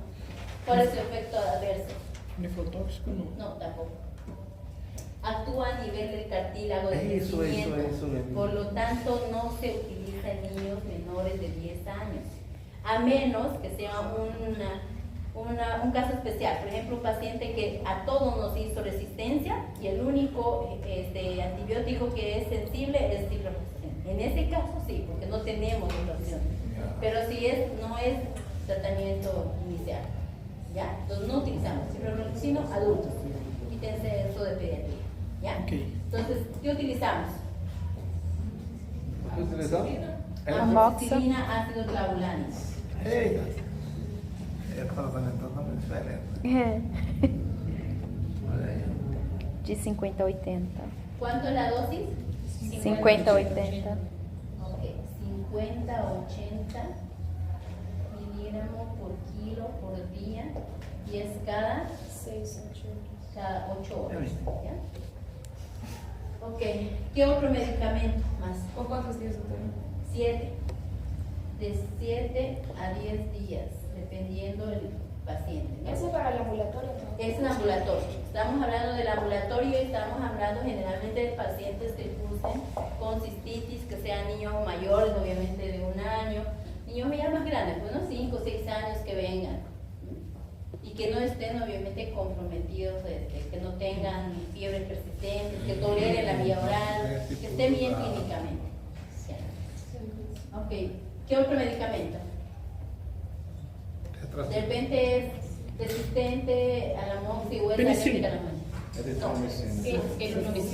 ¿Cuál es su efecto adverso? Nefrotóxico no. No, tampoco. Actúa a nivel del cartílago del Eso. por lo tanto no se utiliza en niños menores de 10 años, a menos que sea un caso especial. Por ejemplo, un paciente que a todo nos hizo resistencia y el único antibiótico que es sensible es ciprofloxacina. En ese caso sí, porque no tenemos otra opción. Pero si no es tratamiento inicial, ¿ya? Entonces no utilizamos ciprofloxacina adultos. Quítense eso de pediatría, ¿ya? Okay. Entonces, ¿qué utilizamos? ¿Qué utilizamos? Amoxicilina, ácido clavulánico. Eita. É tratamento totalmente diferente. Olha aí. De 50 a 80. ¿Cuánto es la dosis? 50 a 80. Ok, 50 a 80 miligramos por kilo por día y es cada 8 horas. ¿Ya? Ok, ¿qué otro medicamento más? ¿Por cuántos días, doctora? 7. De 7 a 10 días, dependiendo del paciente, ¿no? ¿Eso para el ambulatorio? Es un ambulatorio. Estamos hablando del ambulatorio y estamos hablando generalmente de pacientes que cursen con cistitis, que sean niños mayores, obviamente de 1 año, niños ya más grandes, bueno, 5 o 6 años que vengan, ¿no? Y que no estén obviamente comprometidos, que no tengan fiebres persistentes, que toleren la vía oral, que estén bien clínicamente. ¿Ya? Ok, ¿qué otro medicamento? De repente es resistente a la moxi o es alérgica a la moxi.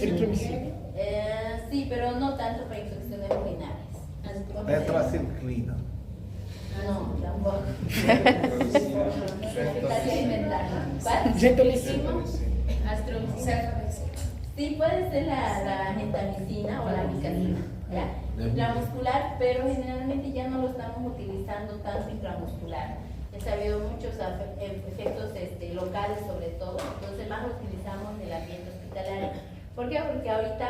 Eritromicina. Sí, pero no tanto para infecciones urinarias. Tetraciclina. No, tampoco. Está bien inventado. ¿Cuál? Gentamicina. Sí, puede ser la gentamicina o la micacina, ¿ya? Intramuscular, pero generalmente ya no lo estamos utilizando tanto intramuscular. Ha habido muchos efectos locales sobre todo, entonces más lo utilizamos en el ambiente hospitalario. ¿Por qué? Porque ahorita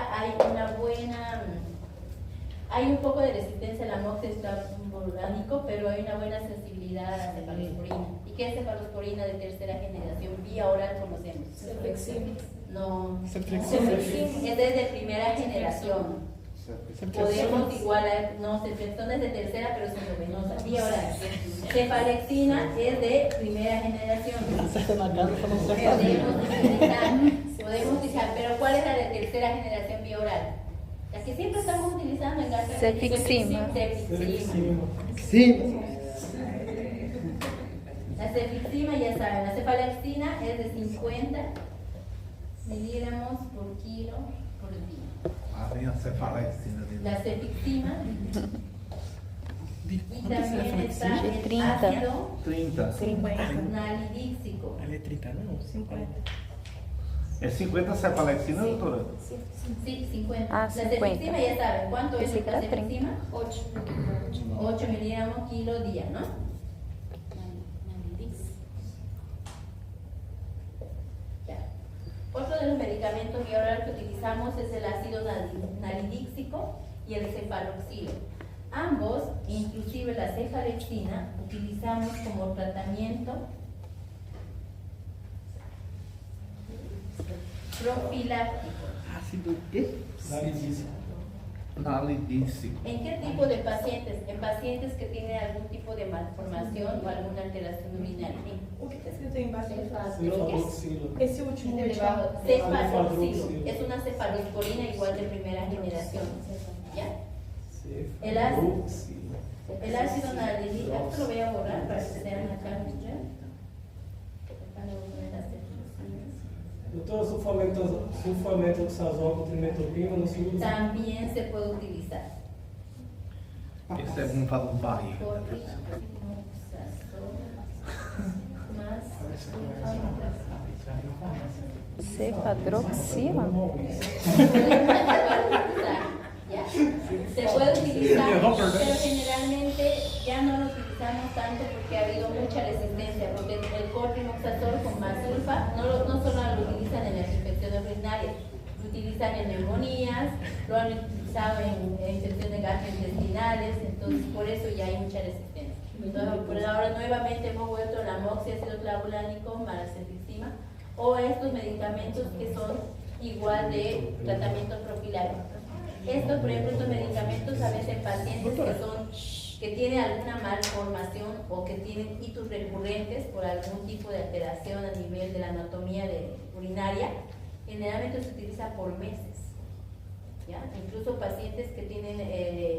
hay un poco de resistencia al amoxicilina, pero hay una buena sensibilidad a la cefalosporina. ¿Y qué es cefalosporina de tercera generación? Vía oral conocemos. No, es desde primera generación. Podemos igual, no, ceftriaxona es de tercera, pero sin venosa, vía oral. Cefalexina es de primera generación. Podemos utilizar, pero ¿cuál es la de tercera generación vía oral? La que siempre estamos utilizando en gastroenteritis. Cefixima. Sí. La cefixima, ya saben, la cefalexina es de 50 miligramos por kilo por día. A minha cefalexina. La cefixima y también está De el 30. ácido 30. nalidíxico. Ela é 30, não? 50. É 50 cefalexina, doutora? Sí, 50. Ah, La 50. cefixima ya saben, ¿cuánto es Pensé que la era 30. cefixima? 8 miligramos kilo día, ¿no? Ya. Otro de los medicamentos vía oral que utilizamos es el ácido nalidíxico y el cefaloxilo. Ambos, inclusive la cefalexina, utilizamos como tratamiento profiláctico. Ácido quê? Nalidísimo. ¿En qué tipo de pacientes? En pacientes que tienen algún tipo de malformación o alguna alteración urinaria. O que está escrito aí embaixo? Cefadroxila. Esse último. Debajo, cefadroxilo. Es una cefalosporina igual de primera generación. ¿Ya? El ácido. Cefadroxila. El ácido nalidílico, esto lo voy a borrar para que se vean acá. Doutora, sulfamethoxazol com trimetopima no segundo. También se puede utilizar. Esse é um valor barriga. Cefadroxila? ¿Ya? Se puede utilizar, pero generalmente ya no lo utilizamos tanto porque ha habido mucha resistencia, porque el cotrimoxazol con más sulfa no solo lo utilizan en las infecciones urinarias, lo utilizan en neumonías, lo han utilizado en infecciones gastrointestinales, entonces por eso ya hay mucha resistencia. Entonces, por ahora nuevamente hemos vuelto a la moxiácido clavulánico, maracentixima, o estos medicamentos que son igual de tratamiento profiláctico. Estos, por ejemplo, estos medicamentos a veces en pacientes que tienen alguna malformación o que tienen hitos recurrentes por algún tipo de alteración a nivel de la anatomía urinaria, generalmente se utiliza por meses. ¿Ya? Incluso pacientes que tienen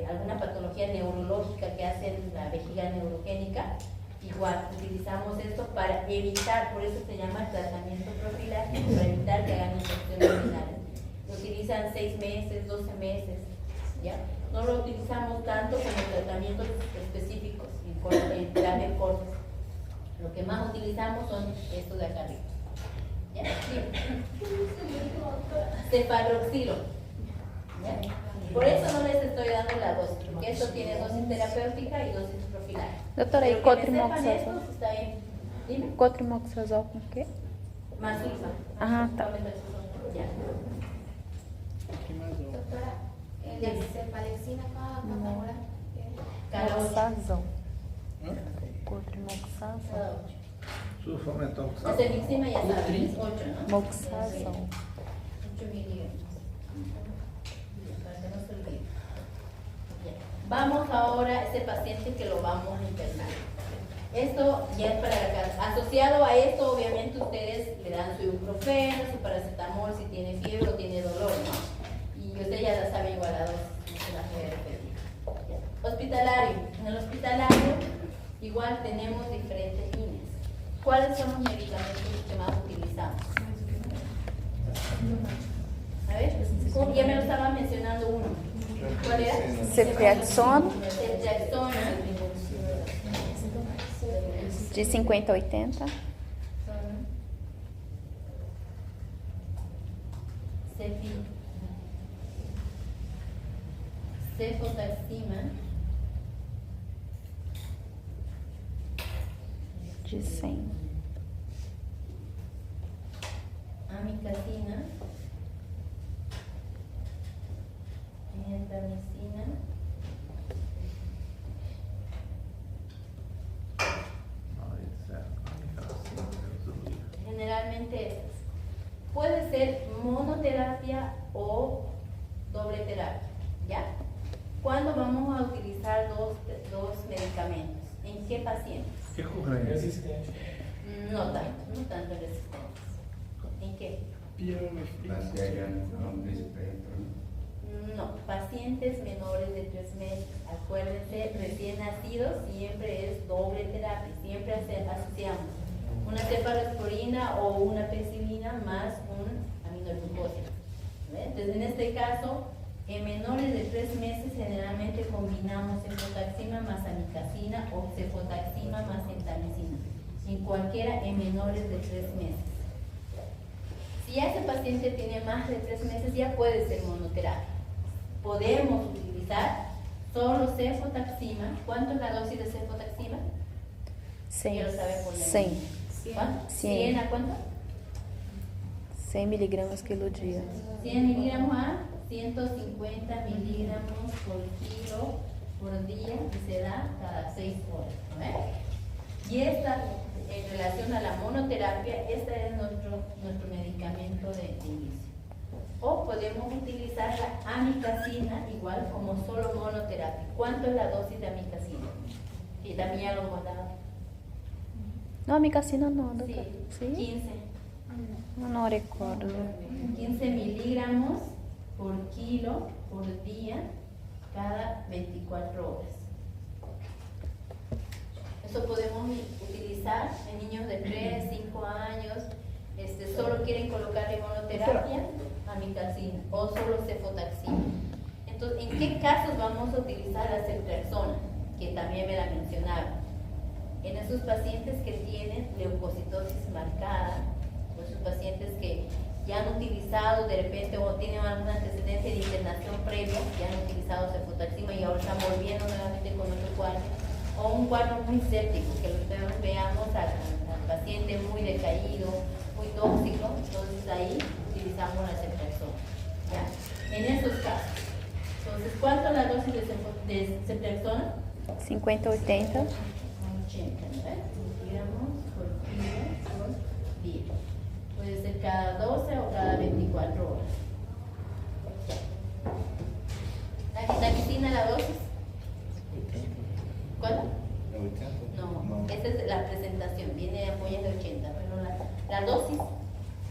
alguna patología neurológica que hacen la vejiga neurogénica, igual utilizamos esto para evitar, por eso se llama tratamiento profiláctico, para evitar que hagan infecciones urinarias. Lo utilizan 6 meses, 12 meses, ¿ya? No lo utilizamos tanto como tratamientos específicos, en terapia corta. Lo que más utilizamos son estos de acá arriba. ¿Ya? Cefadroxilo. ¿Ya? Por eso no les estoy dando la dosis, porque esto tiene dosis terapéutica y dosis profiláctica. Doutora, e Pero que me sepan cotrimoxazol? esto, está bien. Dime. Cotrimoxazol com o quê? Más sulfa. Ah, tá. Ya. Doutora, cefalexina com a palavra. Moxazol. Cotrimoxazol. Sulfamethoxazol. Ese Vixima ya saben, es 8, ¿no? Moxazol. 8 miligramos. Para que no se olvide. Ya. Vamos ahora a ese paciente que lo vamos a internar. Esto ya es para la casa. Asociado a esto, obviamente, ustedes le dan su ibuprofeno, su paracetamol si tiene fiebre o tiene dolor, ¿no? Y ustedes ya la saben igual a dosis, no se las voy a repetir. Ya. Hospitalario. En el hospitalario, igual tenemos diferentes líneas. ¿Cuáles son los medicamentos que más utilizamos? A ver, ya me lo estaba mencionando uno. ¿Cuál era? Ceftriaxona, Ceftriaxona. de 50 a 80. Cefotaxima. De 100. Amicacina. Gentamicina. Generalmente puede ser monoterapia o doble terapia, ¿ya? ¿Cuándo vamos a utilizar dos medicamentos? ¿En qué pacientes? Recorrente. Resistente. No tanto resistentes. ¿En qué? No, pacientes menores de 3 meses. Acuérdense, recién nacidos siempre es doble terapia, siempre asociamos una cefalosporina o una penicilina más un aminoglucósido. Entonces, en este caso, en menores de 3 meses generalmente combinamos cefotaxima más amicacina o cefotaxima más gentamicina. En cualquiera en menores de 3 meses. Si ya ese paciente tiene más de 3 meses, ya puede ser monoterapia. Podemos utilizar solo cefotaxima. ¿Cuánto es la dosis de cefotaxima? 100. Quiero saber por la 100. ¿Cuánto? 100. ¿100 a cuánto? 100 miligramas quilo dia. 100 miligramos a 150 miligramos por kilo por día y se da cada 6 horas. ¿No? Y esta, en relación a la monoterapia, este es nuestro medicamento de inicio. O podemos utilizar la amicacina igual como solo monoterapia. ¿Cuánto es la dosis de amicacina? Y también ya lo hemos dado. No, amicacina no, Sí, doctora. ¿Sí? 15. No recuerdo. 15 miligramos por kilo por día cada 24 horas. Eso podemos utilizar en niños de 3, 5 años, solo quieren colocarle monoterapia, amicacina o solo cefotaxina. Entonces, ¿en qué casos vamos a utilizar la ceftriaxona? Que también me la mencionaron. En esos pacientes que tienen leucocitosis marcada, o esos pacientes que ya han utilizado de repente o tienen algún antecedente de internación previa, ya han utilizado cefotaxima y ahora están volviendo nuevamente con otro cuadro, o un cuadro muy séptico, que lo veamos al paciente muy decaído, muy tóxico, entonces ahí utilizamos la ceftriaxona. ¿Ya? En esos casos. Entonces, ¿cuánto es la dosis de ceftriaxona? 50, 80. 80, ¿no? Miligramos por kilo por día. Puede ser cada 12 o cada 24 horas. ¿La vitamicina, la dosis? ¿Cuál? No, esa es la presentación, viene de ampollas de 80, pero la dosis,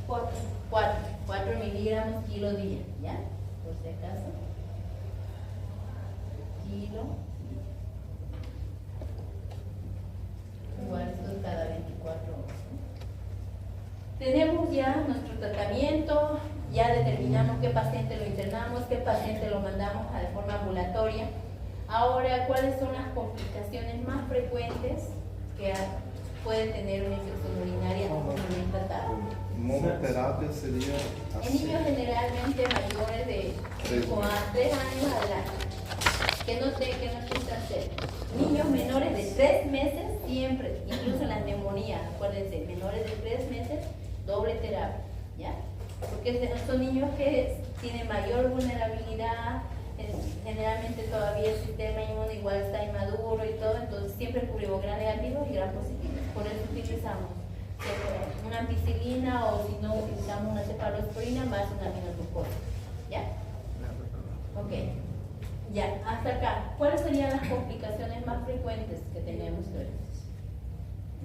4 miligramos kilo día, ¿ya? Por si acaso. Kilo. Igual esto es cada 24 horas. Tenemos ya nuestro tratamiento, ya determinamos qué paciente lo internamos, qué paciente lo mandamos de forma ambulatoria. Ahora, ¿cuáles son las complicaciones más frecuentes que puede tener una infección urinaria no bien tratada? Monoterapia sería En niños generalmente mayores de 5 a 3 años adelante, que no necesitan ser. Niños menores de 3 meses siempre, incluso en las neumonías, acuérdense, menores de 3 meses, doble terapia, ¿ya? Porque son niños que tienen mayor vulnerabilidad, generalmente todavía el sistema inmune igual está inmaduro y todo, entonces siempre cubrimos gran negativo y gran positivo. Por eso utilizamos una ampicilina o si no utilizamos una cefalosporina más una aminoglucosa, ¿ya? Ok, ya, hasta acá. ¿Cuáles serían las complicaciones más frecuentes que tenemos hoy?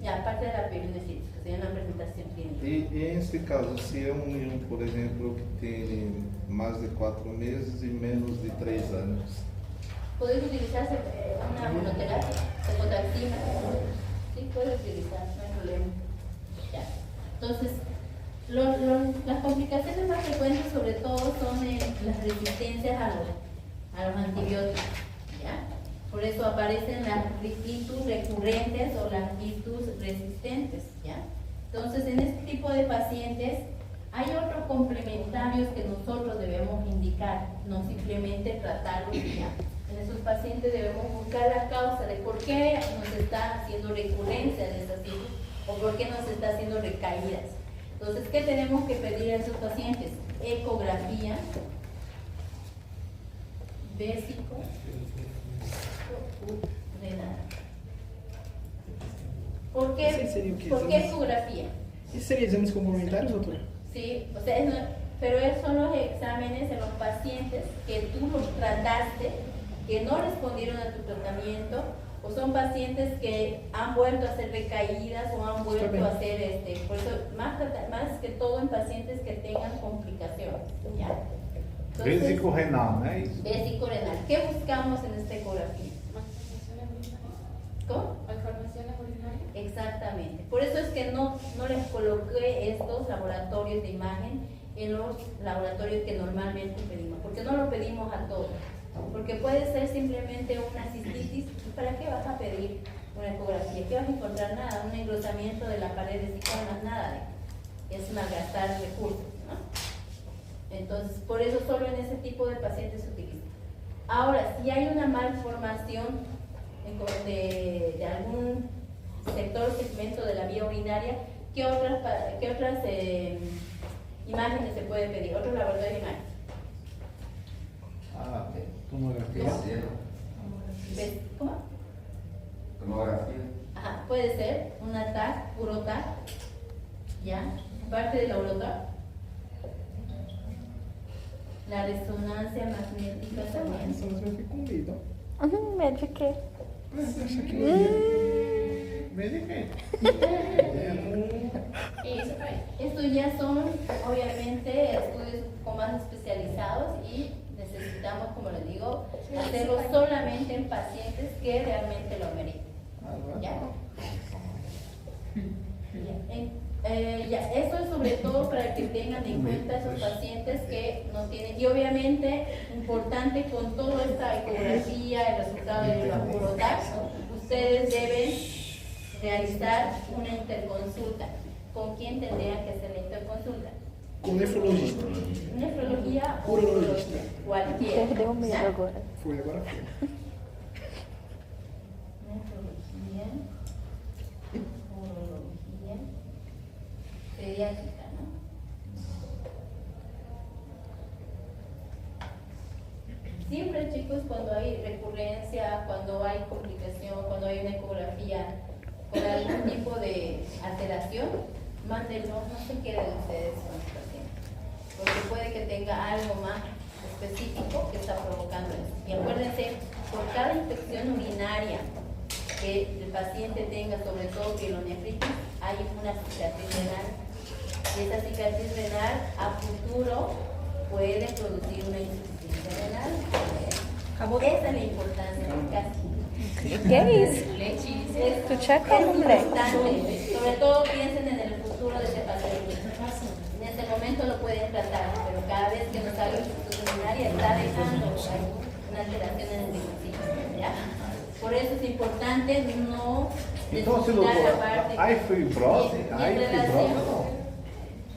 Ya, aparte de la periodontitis, que sería una presentación clínica. E em este caso, se é um menino, por exemplo, que tem mais de 4 meses e menos de 3 anos, ¿Puedes utilizar una monoterapia? Cefotaxima. Sí, puedes utilizar, no hay problema. Ya. Entonces, las complicaciones más frecuentes sobre todo son las resistencias a los antibióticos. ¿Ya? Por eso aparecen las ictus recurrentes o las ictus resistentes, ¿ya? Entonces, en este tipo de pacientes hay otros complementarios que nosotros debemos indicar, no simplemente tratarlos ya. En esos pacientes debemos buscar la causa de por qué nos está haciendo recurrencia de esas ictus o por qué nos está haciendo recaídas. Entonces, ¿qué tenemos que pedir a esos pacientes? Ecografía, vésico, renal. ¿Por qué ecografía? ¿Esses seriam exames complementares, doutora? Sí, o sea, pero esos son los exámenes en los pacientes que tú los trataste, que no respondieron a tu tratamiento, o son pacientes que han vuelto a hacer recaídas o han vuelto a hacer por eso más que todo en pacientes que tengan complicaciones, ¿ya? Entonces, vésico renal, não é isso? vésico renal. ¿Qué buscamos en esta ecografía? ¿Cómo? ¿Malformaciones urinarias? Exactamente. Por eso es que no les coloqué estos laboratorios de imagen en los laboratorios que normalmente pedimos, porque no lo pedimos a todos. Porque puede ser simplemente una cistitis. ¿Para qué vas a pedir una ecografía? ¿Qué vas a encontrar? Nada, un engrosamiento de la pared vesical, nada. Es malgastar recursos, ¿no? Entonces, por eso solo en ese tipo de pacientes se utiliza. Ahora, si hay una malformación de algún sector o segmento de la vía urinaria, ¿qué otras imágenes se puede pedir? Otro laboratorio de imagen. Ah, tomografia. ¿Ves? ¿Cómo? Tomografía. Ajá, puede ser una TAC, uroTAC, ¿ya? Parte de la uroTAC. La resonancia magnética también. Isso você vai ficar com medo. Medo de quê? Acha que ¿Me dije? Estos ya son obviamente estudios un poco más especializados y necesitamos, como les digo, hacerlo solamente en pacientes que realmente lo meriten. ¿Ya? Esto es sobre todo para que tengan en cuenta esos pacientes que no tienen, y obviamente importante con toda esta ecografía, el resultado del laboratorio, ustedes deben realizar una interconsulta. ¿Con quién tendrían que hacer la interconsulta? com nefrologista. Nefrología o Urologista. cualquiera. Perdeu o medo ¿Ya? agora. Foi, agora foi. Nefrología, urología, pediátrica, ¿no? Siempre, chicos, cuando hay recurrencia, cuando hay complicación, cuando hay una ecografía con algún tipo de alteración, mándenlo, no se queden ustedes con el paciente, porque puede que tenga algo más específico que está provocando eso. Y acuérdense, por cada infección urinaria que el paciente tenga, sobre todo pielonefritis, hay una cicatriz renal. Y esa cicatriz renal a futuro puede producir una insuficiencia renal. Esa es la importancia del caso. Que é isso? Tu tinha Es como, moleque? importante, sobre todo piensen en el futuro de ese paciente. En este momento lo pueden tratar, pero cada vez que nos haga insuficiencia urinaria está dejando una alteración en el intestino, ¿ya? Por eso es importante no Entonces, descuidar la doctora, parte. ¿hay fibrose? Y en ¿Hay relación- fibrose?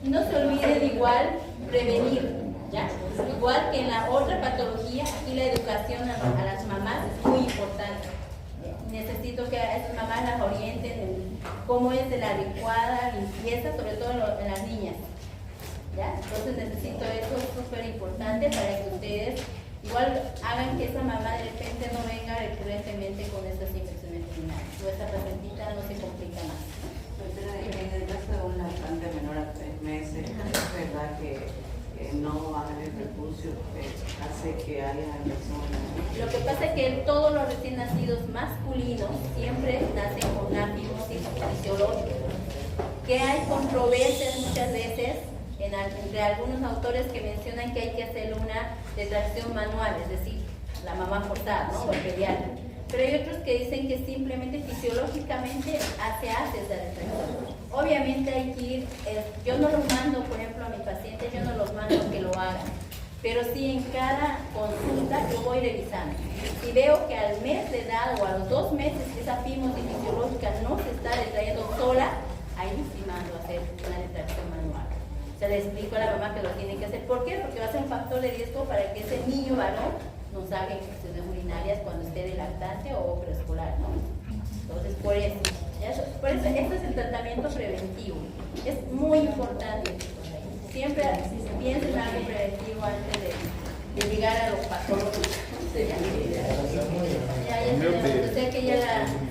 No se olviden igual prevenir, ¿ya? Igual que en la otra patología, aquí la educación a las mamás es muy importante. Necesito que a esas mamás las orienten en cómo es de la adecuada limpieza, sobre todo en las niñas, ¿ya? Entonces necesito eso, es súper importante para que ustedes igual hagan que esa mamá de repente no venga recurrentemente con esas infecciones urinarias, o esa pacientita no se complica más, ¿no? Doctora, en el caso de un lactante menor a 3 meses, ¿es verdad que no hagan el prepucio hace que haya infección? Lo que pasa es que todos los recién nacidos masculinos siempre nacen con una fibrosis fisiológica, que hay controversias muchas veces entre algunos autores que mencionan que hay que hacer una retracción manual, es decir, la mamá forzada, ¿no? O el pediatra. Pero hay otros que dicen que simplemente fisiológicamente se hace esa retracción. Obviamente hay que ir, yo no los mando, por ejemplo, a mis pacientes, yo no los mando a que lo hagan, pero sí en cada consulta yo voy revisando. Si veo que al mes de edad o a los 2 meses esa fibrosis fisiológica no se está retrayendo sola, ahí sí mando a hacer una retracción manual. Se le explico a la mamá que lo tiene que hacer. ¿Por qué? Porque va a ser un factor de riesgo para que ese niño varón nos haga infecciones urinarias cuando esté de lactante o preescolar, ¿no? Entonces, por eso, este es el tratamiento preventivo. Es muy importante. Siempre piensen en algo preventivo antes de llegar a los patólogos. Ya tenemos, yo sé que ya